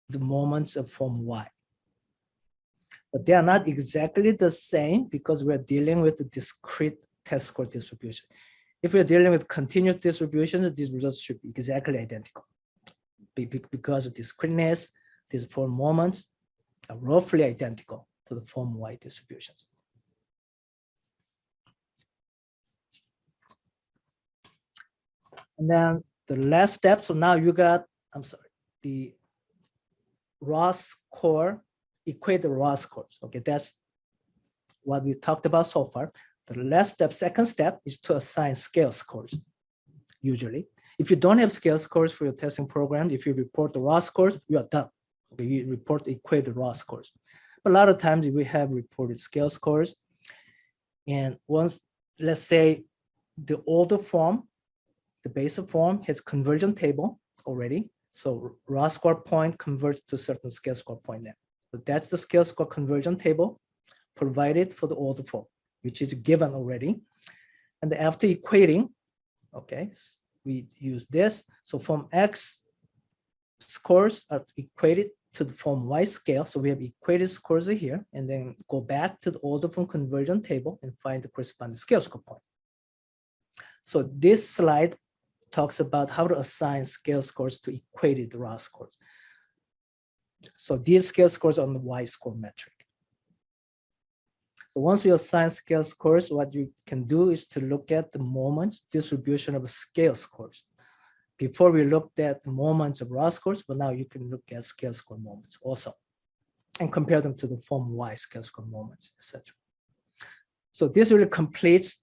the moments of form Y. But they are not exactly the same because we're dealing with the discrete test score distribution. If we're dealing with continuous distributions, these results should be exactly identical. Because of discreteness, these 4 moments are roughly identical to the form Y distributions. And then the last step, so now you got, the raw score, equate the raw scores. Okay, that's what we talked about so far. The last step, second step, is to assign scale scores, usually. If you don't have scale scores for your testing program, if you report the raw scores, you are done. Okay, you report equated raw scores. But a lot of times we have reported scale scores. And once, let's say the older form, the basic form has conversion table already. So raw score point converts to certain scale score point now. So that's the scale score conversion table provided for the older form, which is given already. And after equating, okay, we use this. So form X scores are equated to the form Y scale. So we have equated scores here, and then go back to the older form conversion table and find the corresponding scale score point. So this slide talks about how to assign scale scores to equated raw scores. So these scale scores are on the Y score metric. So once you assign scale scores, what you can do is to look at the moments distribution of scale scores. Before we looked at the moments of raw scores, but now you can look at scale score moments also and compare them to the form Y scale score moments, etc. So this really completes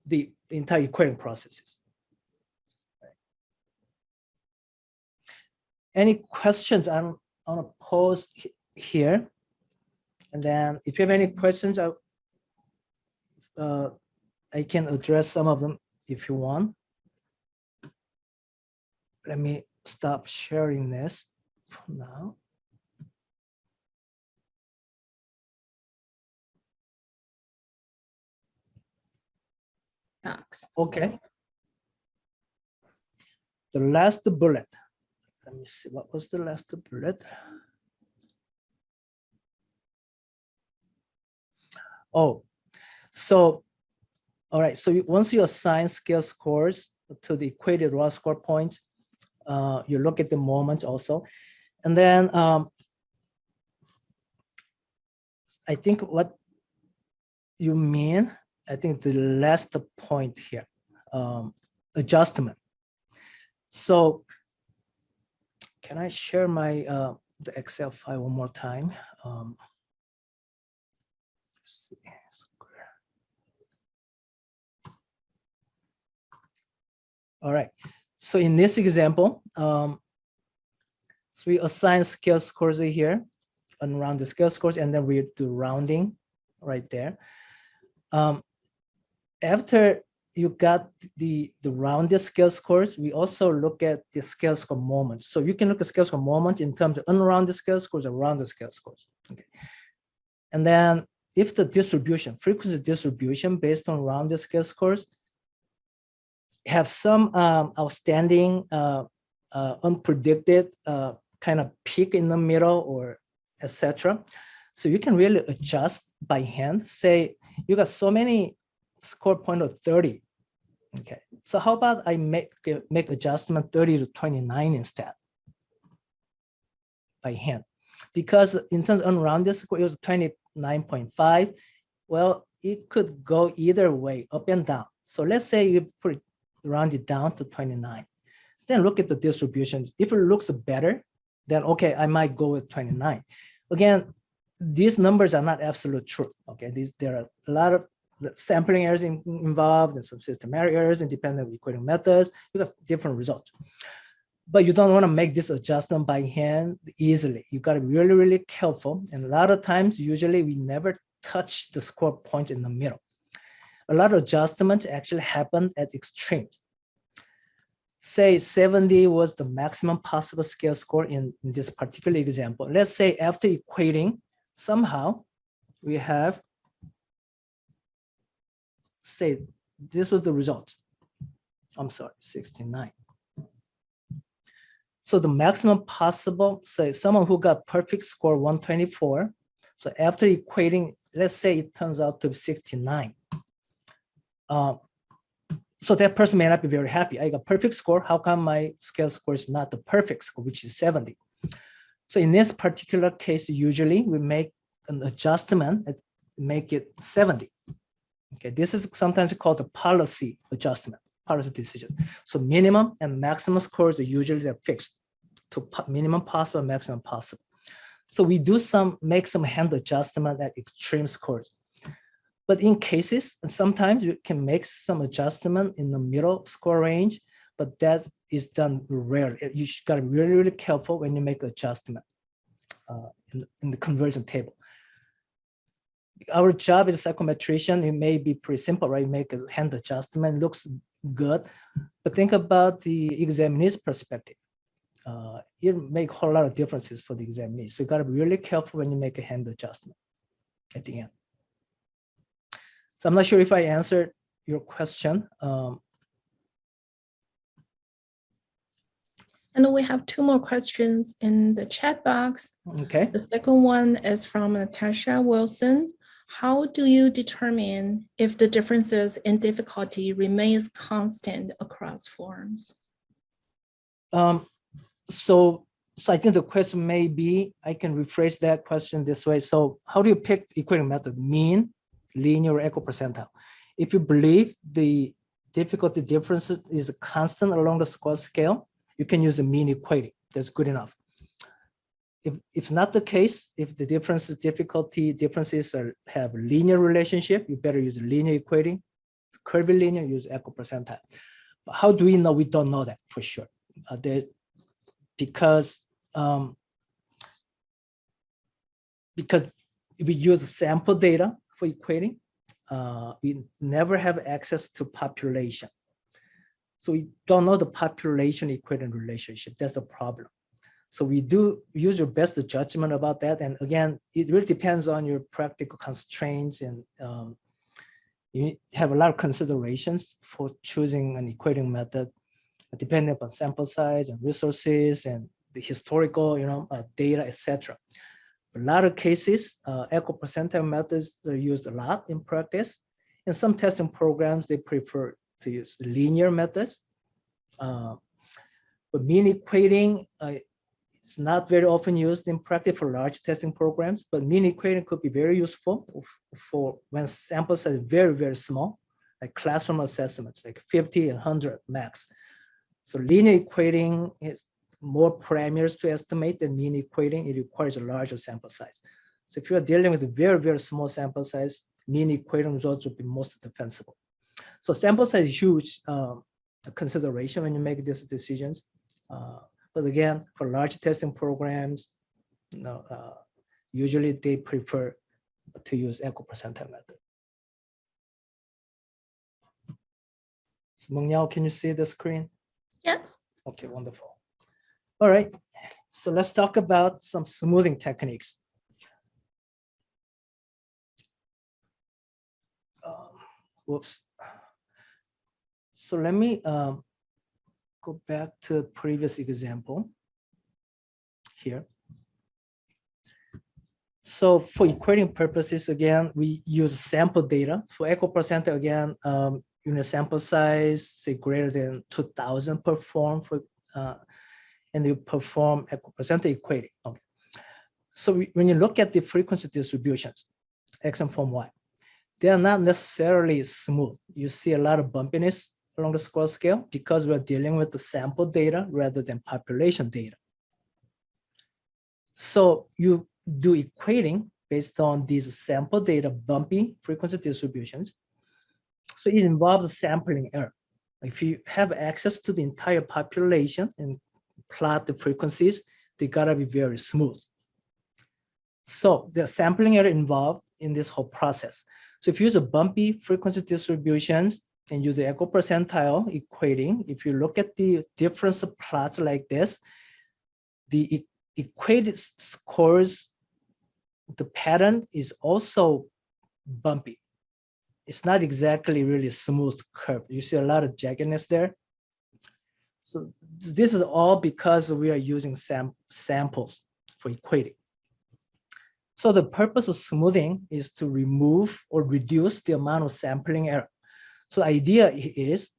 the entire equating processes. Any questions? I'm going to pause here. And then if you have any questions, I can address some of them if you want. Let me stop sharing this for now. Okay. The last bullet. Let me see, what was the last bullet? Oh, so, all right. So once you assign scale scores to the equated raw score points, you look at the moments also. And then I think what you mean, I think the last point here, adjustment. So can I share my the Excel file one more time? Let's see. All right. So in this example, so we assign scale scores here and round the scale scores, and then we do rounding right there. After you got the rounded scale scores, we also look at the scale score moments. So you can look at scale score moments in terms of unrounded scale scores or rounded scale scores. Okay. And then if the distribution, frequency distribution based on rounded scale scores have some outstanding, unpredicted kind of peak in the middle or etc. So you can really adjust by hand. Say you got so many score point of 30. Okay, so how about I make adjustment 30 to 29 instead by hand? Because in terms of unrounded score, it was 29.5. Well, it could go either way, up and down. So let's say you round it down to 29. Then look at the distribution. If it looks better, then okay, I might go with 29. Again, these numbers are not absolute truth. Okay, there are a lot of sampling errors involved and some systematic errors, and depending on equating methods, you have different results. But you don't want to make this adjustment by hand easily. You got to be really, really careful. And a lot of times, usually we never touch the score point in the middle. A lot of adjustments actually happen at extremes. Say 70 was the maximum possible scale score in this particular example. Let's say after equating, somehow we have, say this was the result. I'm sorry, 69. So the maximum possible, say someone who got perfect score 124. So after equating, let's say it turns out to be 69. So that person may not be very happy. I got perfect score. How come my scale score is not the perfect score, which is 70? So in this particular case, usually we make an adjustment and make it 70. Okay, this is sometimes called a policy adjustment, policy decision. So minimum and maximum scores are usually fixed to minimum possible, maximum possible. So we do make some hand adjustment at extreme scores. But in cases, sometimes you can make some adjustment in the middle score range, but that is done rarely. You got to be really, really careful when you make adjustment in the conversion table. Our job as a psychometrician, it may be pretty simple, right? You make a hand adjustment, looks good, but think about the examinee's perspective. It make a whole lot of differences for the examinee. So you got to be really careful when you make a hand adjustment at the end. So I'm not sure if I answered your question. And we have two more questions in the chat box. Okay. The second one is from Natasha Wilson. How do you determine if the differences in difficulty remains constant across forms? So I think the question may be, I can rephrase that question this way. So how do you pick the equating method? Mean, linear, or equipercentile? If you believe the difficulty difference is constant along the score scale, you can use the mean equating. That's good enough. If not the case, if the difficulty differences have linear relationship, you better use linear equating. Curvy linear, use equipercentile. But how do we know? We don't know that for sure. Because we use sample data for equating, we never have access to population. So we don't know the population equating relationship. That's the problem. So we do use your best judgment about that. And again, it really depends on your practical constraints, and you have a lot of considerations for choosing an equating method, depending upon sample size and resources and the historical, data, etc. A lot of cases, equipercentile methods are used a lot in practice. In some testing programs, they prefer to use linear methods. But mean equating It's not very often used in practice for large testing programs, but mean equating could be very useful for when sample size is very, very small, like classroom assessments, like 50 and 100 max. So linear equating is more parameters to estimate than mean equating. It requires a larger sample size. So if you're dealing with a very, very small sample size, mean equating results would be most defensible. So sample size is huge consideration when you make these decisions. But again, for large testing programs, usually they prefer to use Equipercentile method. So Meng-Yao, can you see the screen? Yes. Okay, wonderful. All right, so let's talk about some smoothing techniques. Whoops. So let me go back to previous example here. So for equating purposes, again, we use sample data. For Equipercentile, again, unit sample size, say greater than 2,000 per form for, and you perform Equipercentile equating. Okay. So when you look at the frequency distributions, X and form Y, they are not necessarily smooth. You see a lot of bumpiness along the square scale because we're dealing with the sample data rather than population data. So you do equating based on these sample data bumpy frequency distributions. So it involves sampling error. If you have access to the entire population and plot the frequencies, they gotta be very smooth. So the sampling error involved in this whole process. So if you use a bumpy frequency distributions and you do Equipercentile equating, if you look at the difference of plots like this, the equated scores, the pattern is also bumpy. It's not exactly really smooth curve. You see a lot of jaggedness there. So this is all because we are using samples for equating. So the purpose of smoothing is to remove or reduce the amount of sampling error. So the idea is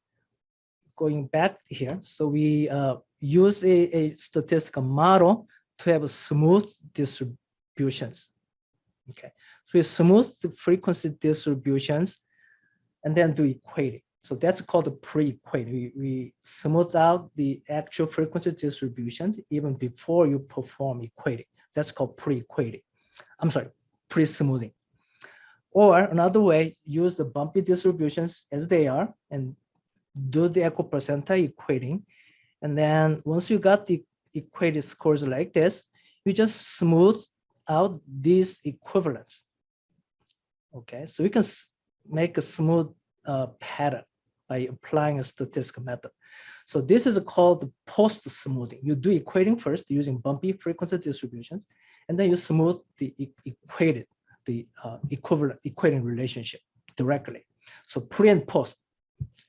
going back here. So we use a statistical model to have a smooth distributions. Okay, so we smooth the frequency distributions and then do equating. So that's called the pre-equating. We smooth out the actual frequency distributions even before you perform equating. That's called pre-equating. I'm sorry, pre-smoothing. Or another way, use the bumpy distributions as they are and do the Equipercentile equating. And then once you got the equated scores like this, you just smooth out these equivalents. Okay, so we can make a smooth pattern by applying a statistical method. So this is called the post-smoothing. You do equating first using bumpy frequency distributions, and then you smooth the equated, the equivalent equating relationship directly. So pre and post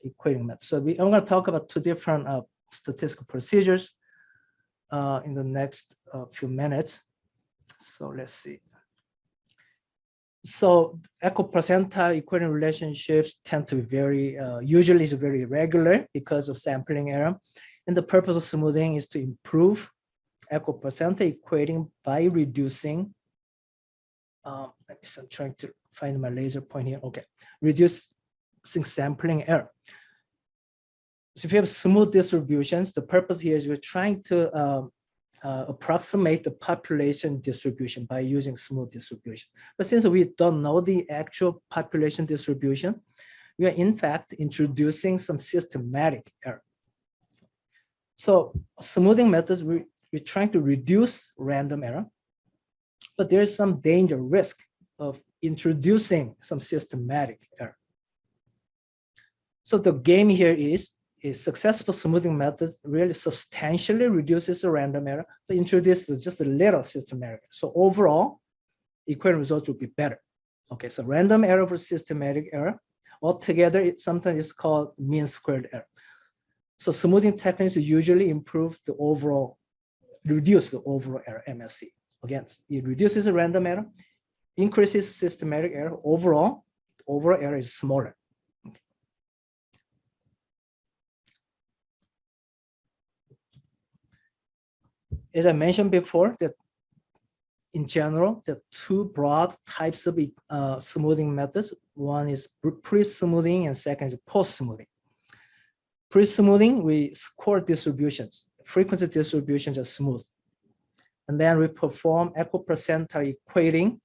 equating method. So I'm going to talk about two different statistical procedures in the next few minutes. So let's see. So Equipercentile equating relationships tend to be very, usually is very irregular because of sampling error. And the purpose of smoothing is to improve Equipercentile equating by reducing, I'm trying to find my laser point here. Okay, reducing sampling error. So if you have smooth distributions, the purpose here is we're trying to approximate the population distribution by using smooth distribution. But since we don't know the actual population distribution, we are in fact introducing some systematic error. So smoothing methods, we're trying to reduce random error, but there is some danger risk of introducing some systematic error. So the game here is a successful smoothing method really substantially reduces the random error, but introduces just a little systematic error. So overall, equating results will be better. Okay, so random error versus systematic error. Altogether, sometimes it's called mean squared error. So smoothing techniques usually improve the overall, reduce the overall error, MSE. Again, it reduces the random error, increases systematic error. Overall, the overall error is smaller. As I mentioned before, that in general, there are two broad types of smoothing methods. One is pre-smoothing and second is post-smoothing. Pre-smoothing, we score distributions. Frequency distributions are smooth. And then we perform equipercentile equating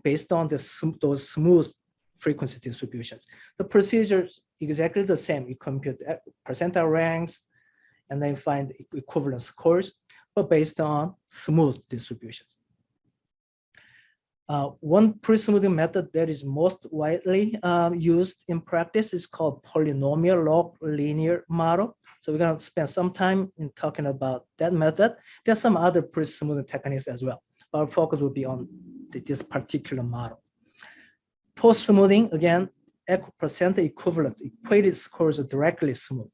based on those smooth frequency distributions. The procedure is exactly the same. You compute percentile ranks and then find equivalent scores, but based on smooth distributions. One pre-smoothing method that is most widely used in practice is called polynomial log linear model. So we're going to spend some time in talking about that method. There's some other pre-smoothing techniques as well. Our focus will be on this particular model. Post-smoothing, again, equipercentile equivalence, equated scores are directly smooth.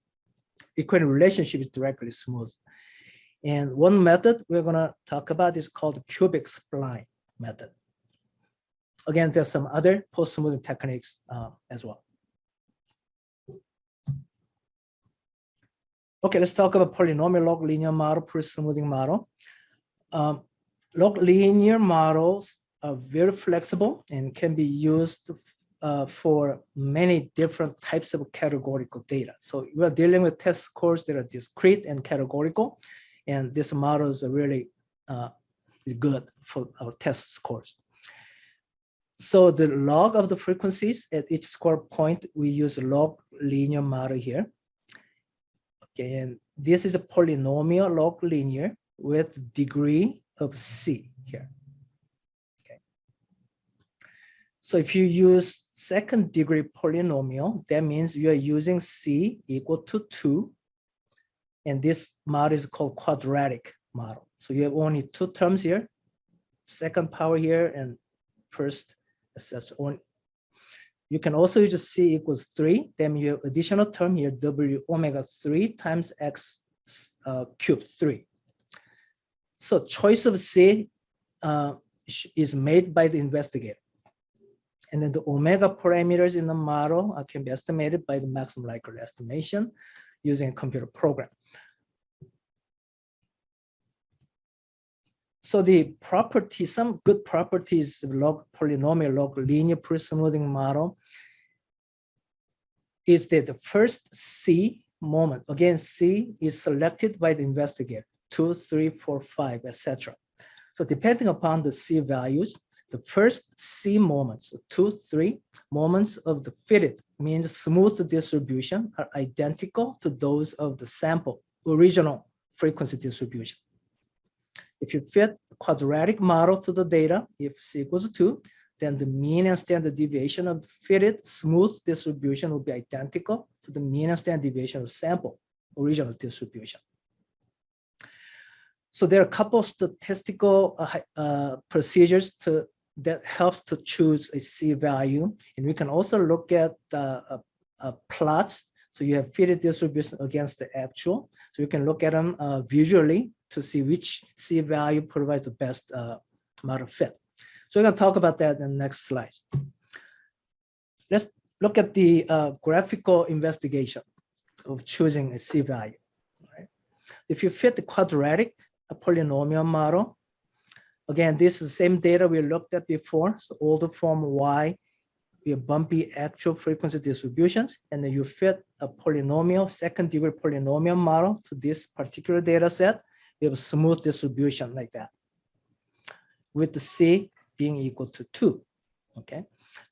Equated relationship is directly smooth. And one method we're going to talk about is called the cubic spline method. Again, there's some other post-smoothing techniques as well. Okay, let's talk about polynomial log linear model, pre-smoothing model. Log linear models are very flexible and can be used for many different types of categorical data. So we're dealing with test scores that are discrete and categorical, and this model is really good for our test scores. So the log of the frequencies at each score point, we use a log linear model here. Okay, and this is a polynomial log linear with degree of C here. Okay. So if you use second degree polynomial, that means you are using C equal to 2. And this model is called quadratic model. So you have only two terms here, second power here and first. You can also use C equals 3. Then you have additional term here, W omega 3 times X cubed 3. So choice of C is made by the investigator. And then the omega parameters in the model can be estimated by the maximum likelihood estimation using a computer program. So the properties, some good properties of polynomial log linear pre-smoothing model is that the first C moment, again, C is selected by the investigator, 2, 3, 4, 5, etc. So depending upon the C values, the first C moments, 2, 3 moments of the fitted, means smooth distribution, are identical to those of the sample original frequency distribution. If you fit a quadratic model to the data, if C equals 2, then the mean and standard deviation of the fitted smooth distribution will be identical to the mean and standard deviation of sample original distribution. So there are a couple of statistical procedures that helps to choose a C value. And we can also look at plots. So you have fitted distribution against the actual. So you can look at them visually to see which C value provides the best model fit. So we're going to talk about that in the next slides. Let's look at the graphical investigation of choosing a C value. Right? If you fit the quadratic polynomial model, again, this is the same data we looked at before. So older form Y, we have bumpy actual frequency distributions, and then you fit a polynomial, second degree polynomial model to this particular data set. We have a smooth distribution like that, with the C being equal to 2, okay?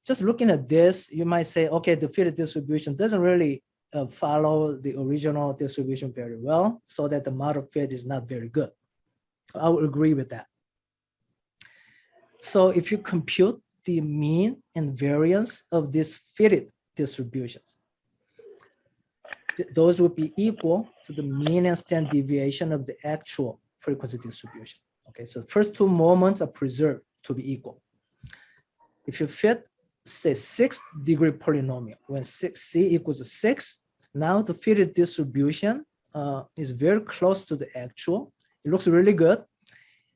Just looking at this, you might say, okay, the fitted distribution doesn't really follow the original distribution very well, so that the model fit is not very good. I would agree with that. So if you compute the mean and variance of these fitted distributions, those would be equal to the mean and standard deviation of the actual frequency distribution. Okay, so the first two moments are preserved to be equal. If you fit, say, 6th degree polynomial, when C equals 6, now the fitted distribution is very close to the actual. It looks really good.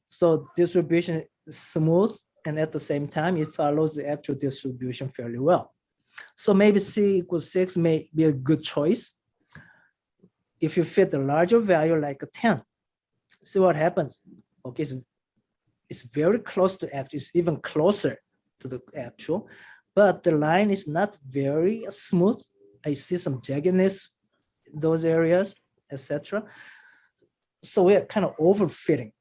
So distribution is smooth, and at the same time, it follows the actual distribution fairly well. So maybe C equals 6 may be a good choice. If you fit the larger value like a 10, See what happens. Okay, it's very close to actual. It's even closer to the actual, but the line is not very smooth. I see some jaggedness in those areas, etc. So we're kind of overfitting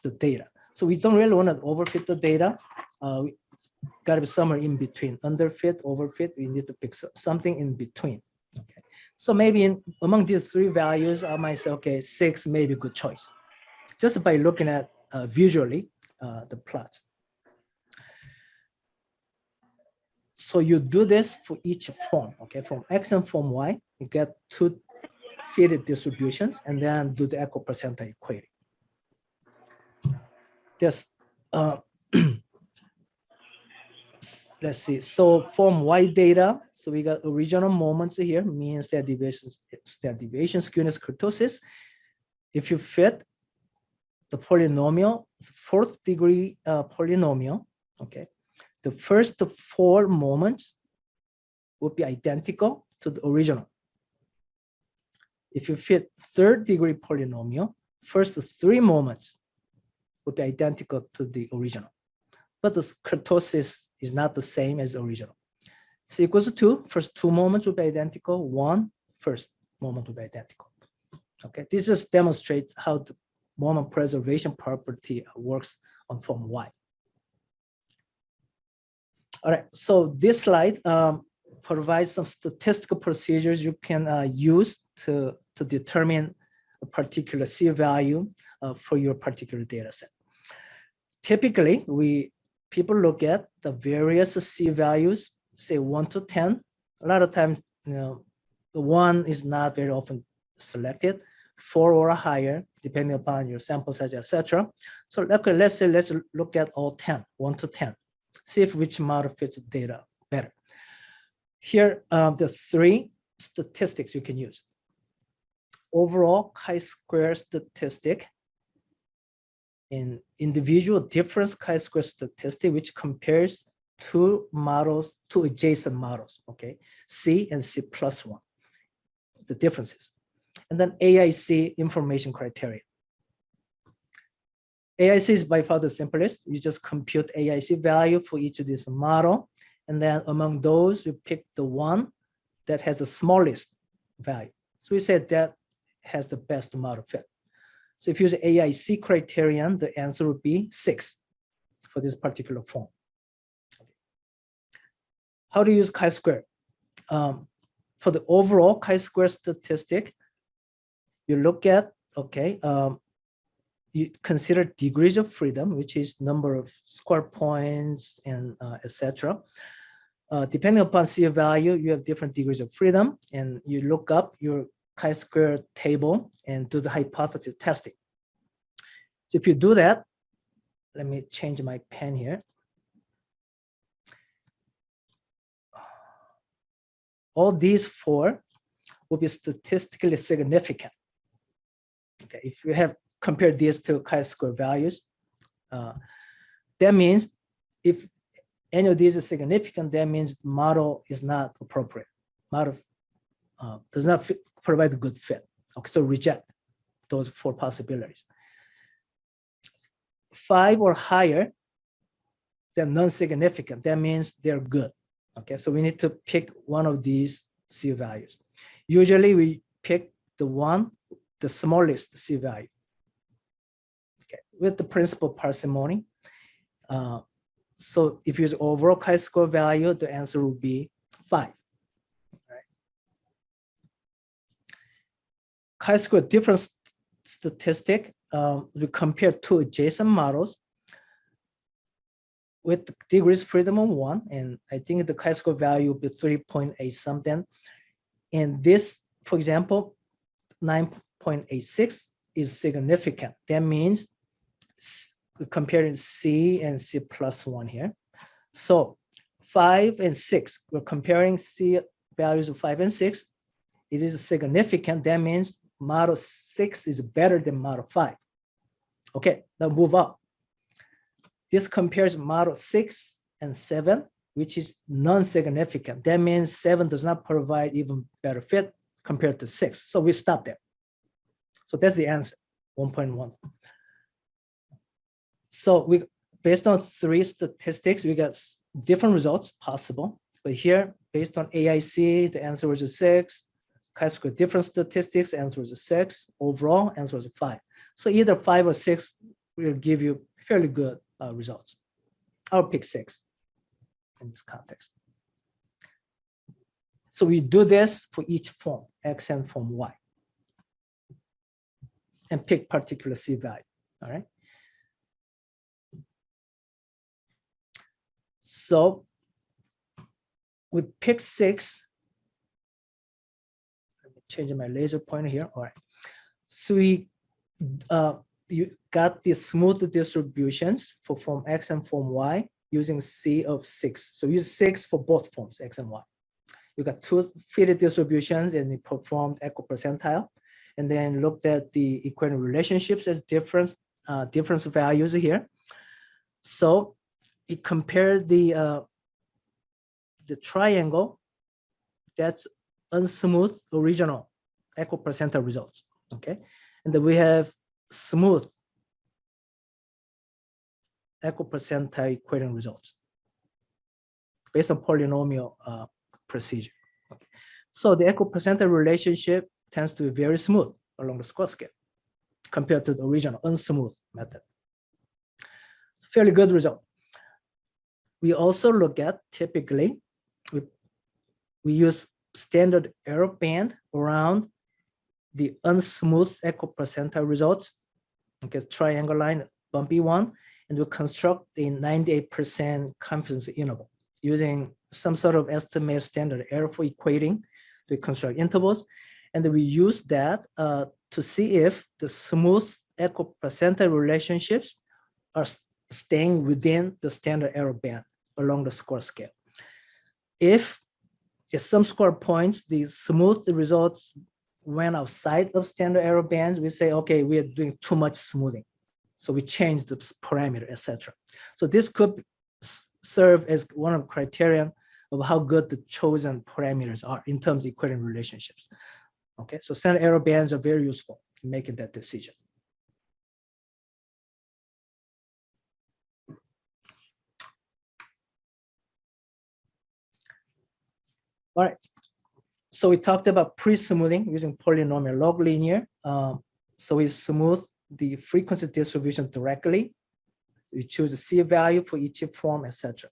the data. So we don't really want to overfit the data. We got to be somewhere in between, underfit, overfit. We need to pick something in between. Okay. So maybe among these three values, I might say, okay, 6 may be a good choice, just by looking at visually the plots. So you do this for each form, okay? From X and form Y, you get two fitted distributions, and then do the equipercentile equating. There's, let's see, so form Y data, so we got original moments here, mean standard deviation, skewness, kurtosis. If you fit the polynomial, fourth degree polynomial, okay, the first 4 moments would be identical to the original. If you fit third degree polynomial, first 3 moments would be identical to the original. But the kurtosis is not the same as the original. C equals to 2, first 2 moments will be identical, 1 first moment will be identical. Okay, this just demonstrates how the moment preservation property works on form Y. All right, so this slide provides some statistical procedures you can use to determine a particular C value for your particular data set. Typically, people look at the various C values, say 1 to 10. A lot of times, the 1 is not very often selected, 4 or higher, depending upon your sample size, etc. So let's look at all 10, 1 to 10. See if which model fits the data better. Here, the 3 statistics you can use. Overall chi-square statistic and individual difference chi-square statistic, which compares 2 models, 2 adjacent models, okay? C and C plus 1, the differences. And then AIC information criteria. AIC is by far the simplest. You just compute AIC value for each of these model. And then among those, you pick the one that has the smallest value. So we said that has the best model fit. So if you use AIC criterion, the answer would be 6 for this particular form. How to use chi-square? For the overall chi-square statistic, you look at, okay, you consider degrees of freedom, which is number of score points and etc. Depending upon C value, you have different degrees of freedom, and you look up your chi-square table and do the hypothesis testing. So if you do that, let me change my pen here. All these 4 will be statistically significant. Okay, if you have compared these to chi-square values, that means if any of these is significant, that means the model is not appropriate. Model does not provide a good fit. Okay, so reject those 4 possibilities. 5 or higher, they're non-significant. That means they're good. Okay, so we need to pick one of these C values. Usually we pick the smallest C value. Okay, with the principal parsimony. So if you use overall chi-square value, the answer will be 5. Right. Chi-square difference statistic, we compare 2 adjacent models with degrees freedom of 1, and I think the chi-square value will be 3.8 something. And this, for example, 9.86 is significant. That means we're comparing C and C plus 1 here. So 5 and 6, we're comparing C values of 5 and 6. It is significant. That means model 6 is better than model 5. Okay, now move up. This compares model 6 and 7, which is non-significant. That means 7 does not provide even better fit compared to 6. So we stop there. So that's the answer. 1.1. So we, based on 3 statistics, we got different results possible. But here, based on AIC, the answer was a 6. Chi-square different statistics, answer was a 6. Overall, answer was a 5. So either 5 or 6 will give you fairly good results. I'll pick 6 in this context. So we do this for each form, X and form Y, and pick particular C value, all right? So we pick 6. Let me change my laser pointer here, all right. So you got the smooth distributions for form X and form Y using C of 6. So use 6 for both forms, X and Y. You got 2 fitted distributions and we performed equipercentile and then looked at the equating relationships as difference values here. So it compared the triangle that's unsmooth original equipercentile results, okay? And then we have smooth equipercentile equating results based on polynomial procedure. Okay. So the equipercentile relationship tends to be very smooth along the square scale compared to the original unsmooth method. Fairly good result. We also look at, typically, we use standard error band around the unsmooth equipercentile results. Okay, triangle line, bumpy one, and we construct a 98% confidence interval using some sort of estimated standard error for equating to construct intervals. And then we use that to see if the smooth equipercentile relationships are staying within the standard error band along the score scale. If at some score points, the smooth results went outside of standard error bands, we say, okay, we are doing too much smoothing. So we change the parameter, etc. So this could serve as one of the criteria of how good the chosen parameters are in terms of equating relationships. Okay, so standard error bands are very useful in making that decision. All right, so we talked about pre-smoothing using polynomial log linear. So we smooth the frequency distribution directly. We choose the C value for each form, etc.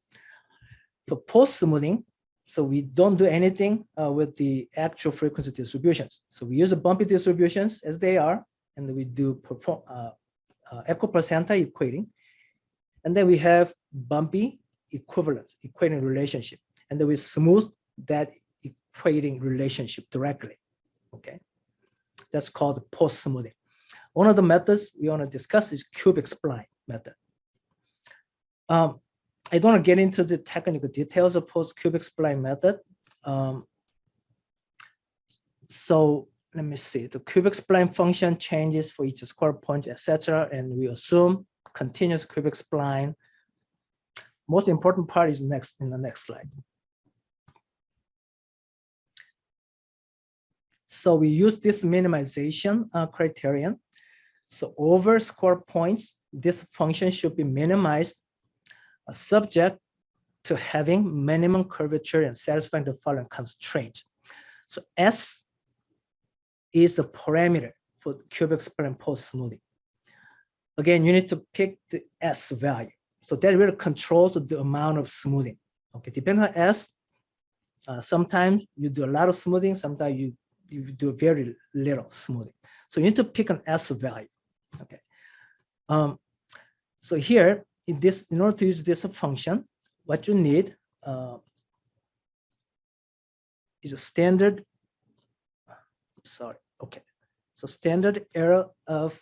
For post-smoothing, so we don't do anything with the actual frequency distributions. So we use the bumpy distributions as they are, and then we do perform equipercentile equating. And then we have bumpy equivalence, equating relationship. And then we smooth that equating relationship directly, okay? That's called post-smoothing. One of the methods we want to discuss is cubic spline method. I don't want to get into the technical details of post-cubic spline method. So let me see, the cubic spline function changes for each square point, etc. And we assume continuous cubic spline. Most important part is next in the next slide. So we use this minimization criterion. So over square points, this function should be minimized subject to having minimum curvature and satisfying the following constraint. So S is the parameter for cubic spline post-smoothing. Again, you need to pick the S value. So that really controls the amount of smoothing. Okay, depending on S, sometimes you do a lot of smoothing, sometimes you do very little smoothing. So you need to pick an S value. Okay. So here, in order to use this function, what you need is a standard. Sorry. Okay. So standard error of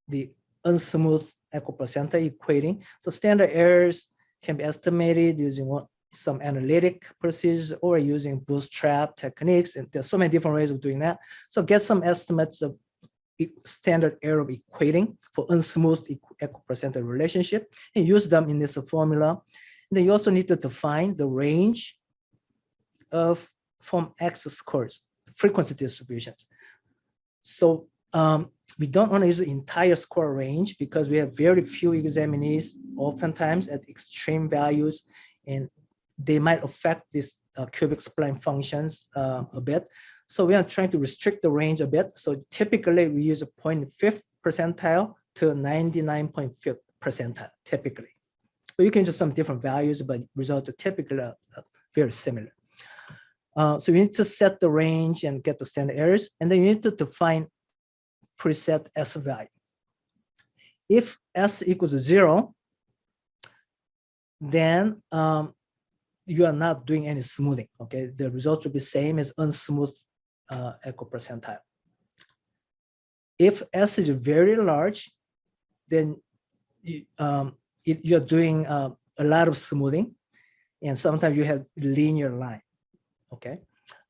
the unsmooth equipercentile equating. So standard errors can be estimated using some analytic procedures or using bootstrap techniques. And there's so many different ways of doing that. So get some estimates of standard error of equating for unsmooth equipercentile relationship and use them in this formula. And then you also need to define the range from X scores, frequency distributions. So we don't want to use the entire score range because we have very few examinees oftentimes at extreme values, and they might affect these cubic spline functions a bit. So we are trying to restrict the range a bit. So typically we use a 0.5th percentile to 99.5th percentile, typically. But you can use some different values, but results are typically very similar. So you need to set the range and get the standard errors, and then you need to define preset S value. If S equals 0, then you are not doing any smoothing, okay? The result will be same as unsmooth equipercentile. If S is very large, then you're doing a lot of smoothing, and sometimes you have linear line, okay?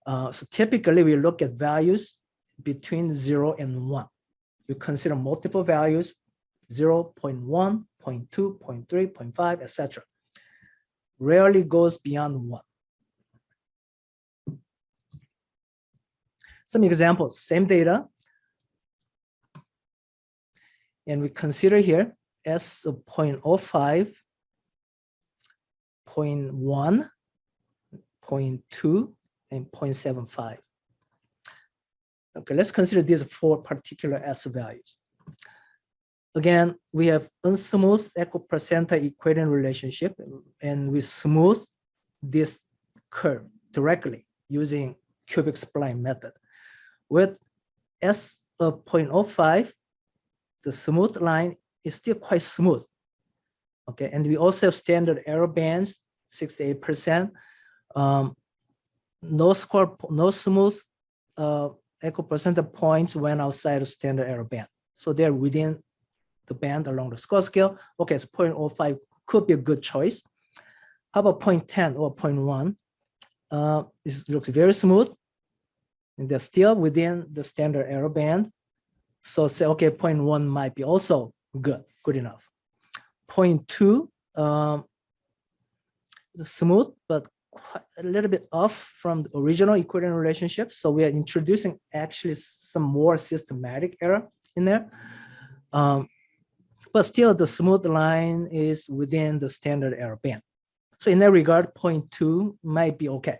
So typically we look at values between 0 and 1. You consider multiple values, 0, 0.1, 0.2, 0.3, 0.5, etc. Rarely goes beyond 1. Some examples, same data. And we consider here S of 0.05, 0.1, 0.2, and 0.75. Okay, let's consider these 4 particular S values. Again, we have unsmooth equipercentile equating relationship, and we smooth this curve directly using cubic spline method. With S of 0.05, the smooth line is still quite smooth. Okay, and we also have standard error bands, 68%. No smooth equipercentile points went outside of standard error band. So they're within the band along the score scale. Okay, so 0.05 could be a good choice. How about 0.10 or 0.1? It looks very smooth, and they're still within the standard error band. So say, okay, 0.1 might be also good enough. 0.2 is smooth, but a little bit off from the original equating relationship. So we are introducing actually some more systematic error in there. But still the smooth line is within the standard error band. So in that regard, 0.2 might be okay.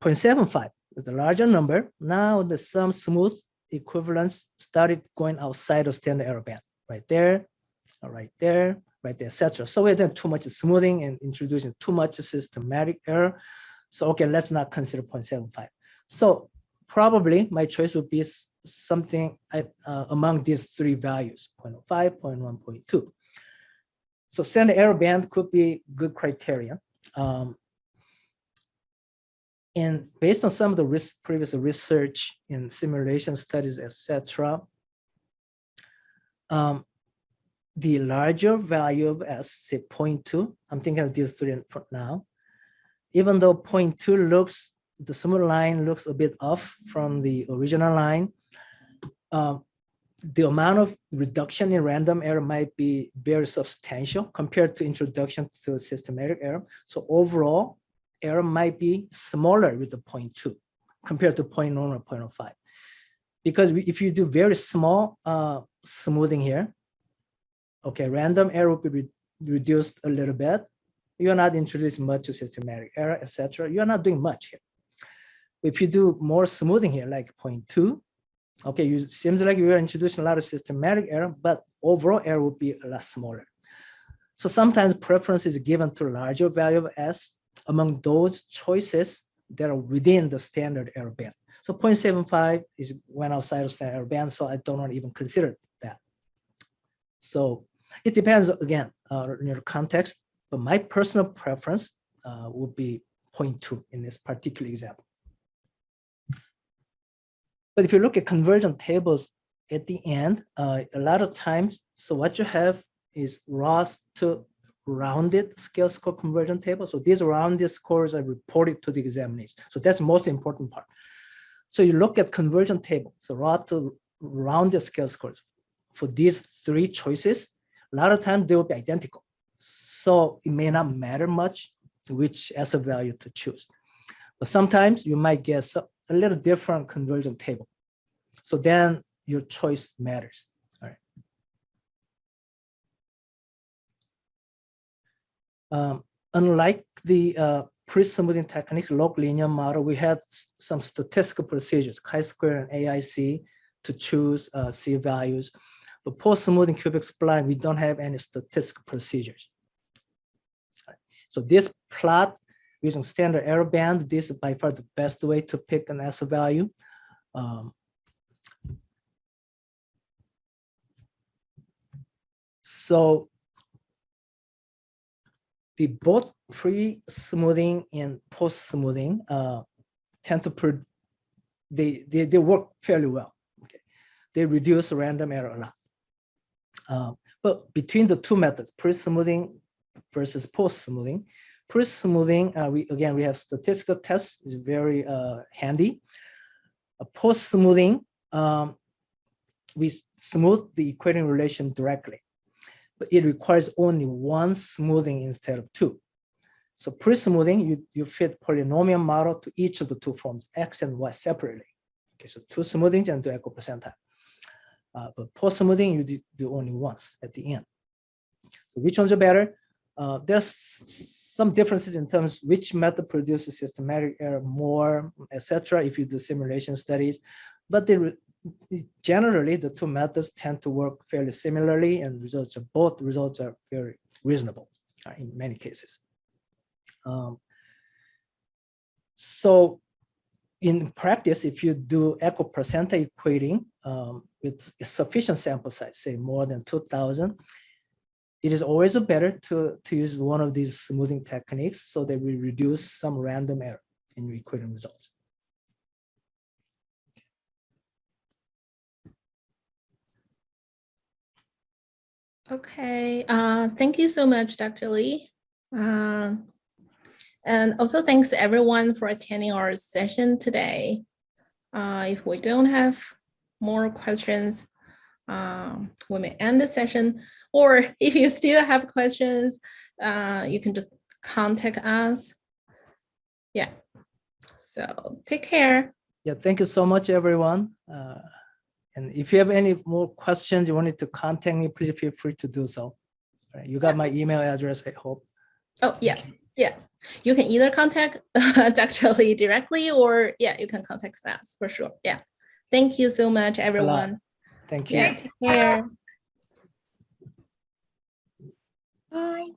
0.75 is a larger number. Now the some smooth equivalents started going outside of standard error band, right there, right there, right there, etc. So we're doing too much smoothing and introducing too much systematic error. So okay, let's not consider 0.75. So probably my choice would be something among these 3 values, 0.05, 0.1, 0.2. So standard error band could be good criteria. And based on some of the previous research in simulation studies, etc., the larger value of S, say 0.2, I'm thinking of these 3 for now, even though 0.2 looks, the smooth line looks a bit off from the original line, the amount of reduction in random error might be very substantial compared to introduction to systematic error. So overall, error might be smaller with the 0.2 compared to 0.1 or 0.05. Because if you do very small smoothing here, okay, random error will be reduced a little bit. You're not introducing much to systematic error, etc. You're not doing much here. If you do more smoothing here, like 0.2, okay, it seems like you are introducing a lot of systematic error, but overall error will be a lot smaller. So sometimes preference is given to larger value of S among those choices that are within the standard error band. So 0.75 is went outside of standard error band, so I don't want to even consider that. So it depends again on your context, but my personal preference would be 0.2 in this particular example. But if you look at conversion tables at the end, a lot of times, so what you have is raw to rounded scale score conversion table. So these rounded scores are reported to the examination. So that's the most important part. So you look at conversion table, so raw to rounded scale scores. For these 3 choices, a lot of times they will be identical. So it may not matter much which S value to choose. But sometimes you might get a little different conversion table. So then your choice matters. All right. Unlike the pre-smoothing technique, log linear model, we had some statistical procedures, chi-square and AIC, to choose C values. But post-smoothing cubic spline, we don't have any statistical procedures. So this plot using standard error band, this is by far the best way to pick an S value. So the both pre-smoothing and post-smoothing tend to they work fairly well. Okay, they reduce random error a lot. But between the two methods, pre-smoothing versus post-smoothing, pre-smoothing we have statistical tests, is very handy. Post-smoothing, we smooth the equating relation directly, but it requires only one smoothing instead of two. So pre-smoothing, you fit polynomial model to each of the two forms, X and Y separately. Okay, so two smoothings and do equipercentile. But post-smoothing, you do only once at the end. So which ones are better? There's some differences in terms of which method produces systematic error more, etc. if you do simulation studies, but generally the two methods tend to work fairly similarly, and both results are very reasonable in many cases. So in practice, if you do equipercentile equating with a sufficient sample size, say more than 2,000, it is always better to use one of these smoothing techniques so that we reduce some random error in your equating results. Okay, thank you so much, Dr. Lee. And also thanks everyone for attending our session today. If we don't have more questions, we may end the session, or if you still have questions, you can just contact us. Yeah, so take care. Yeah, thank you so much, everyone. And if you have any more questions, you wanted to contact me, please feel free to do so. All right, you got my email address, I hope. Oh, yes, yes. You can either contact Dr. Lee directly, or yeah, you can contact us for sure. Yeah. Thank you so much, everyone. Thank you. Yeah, take care. Bye.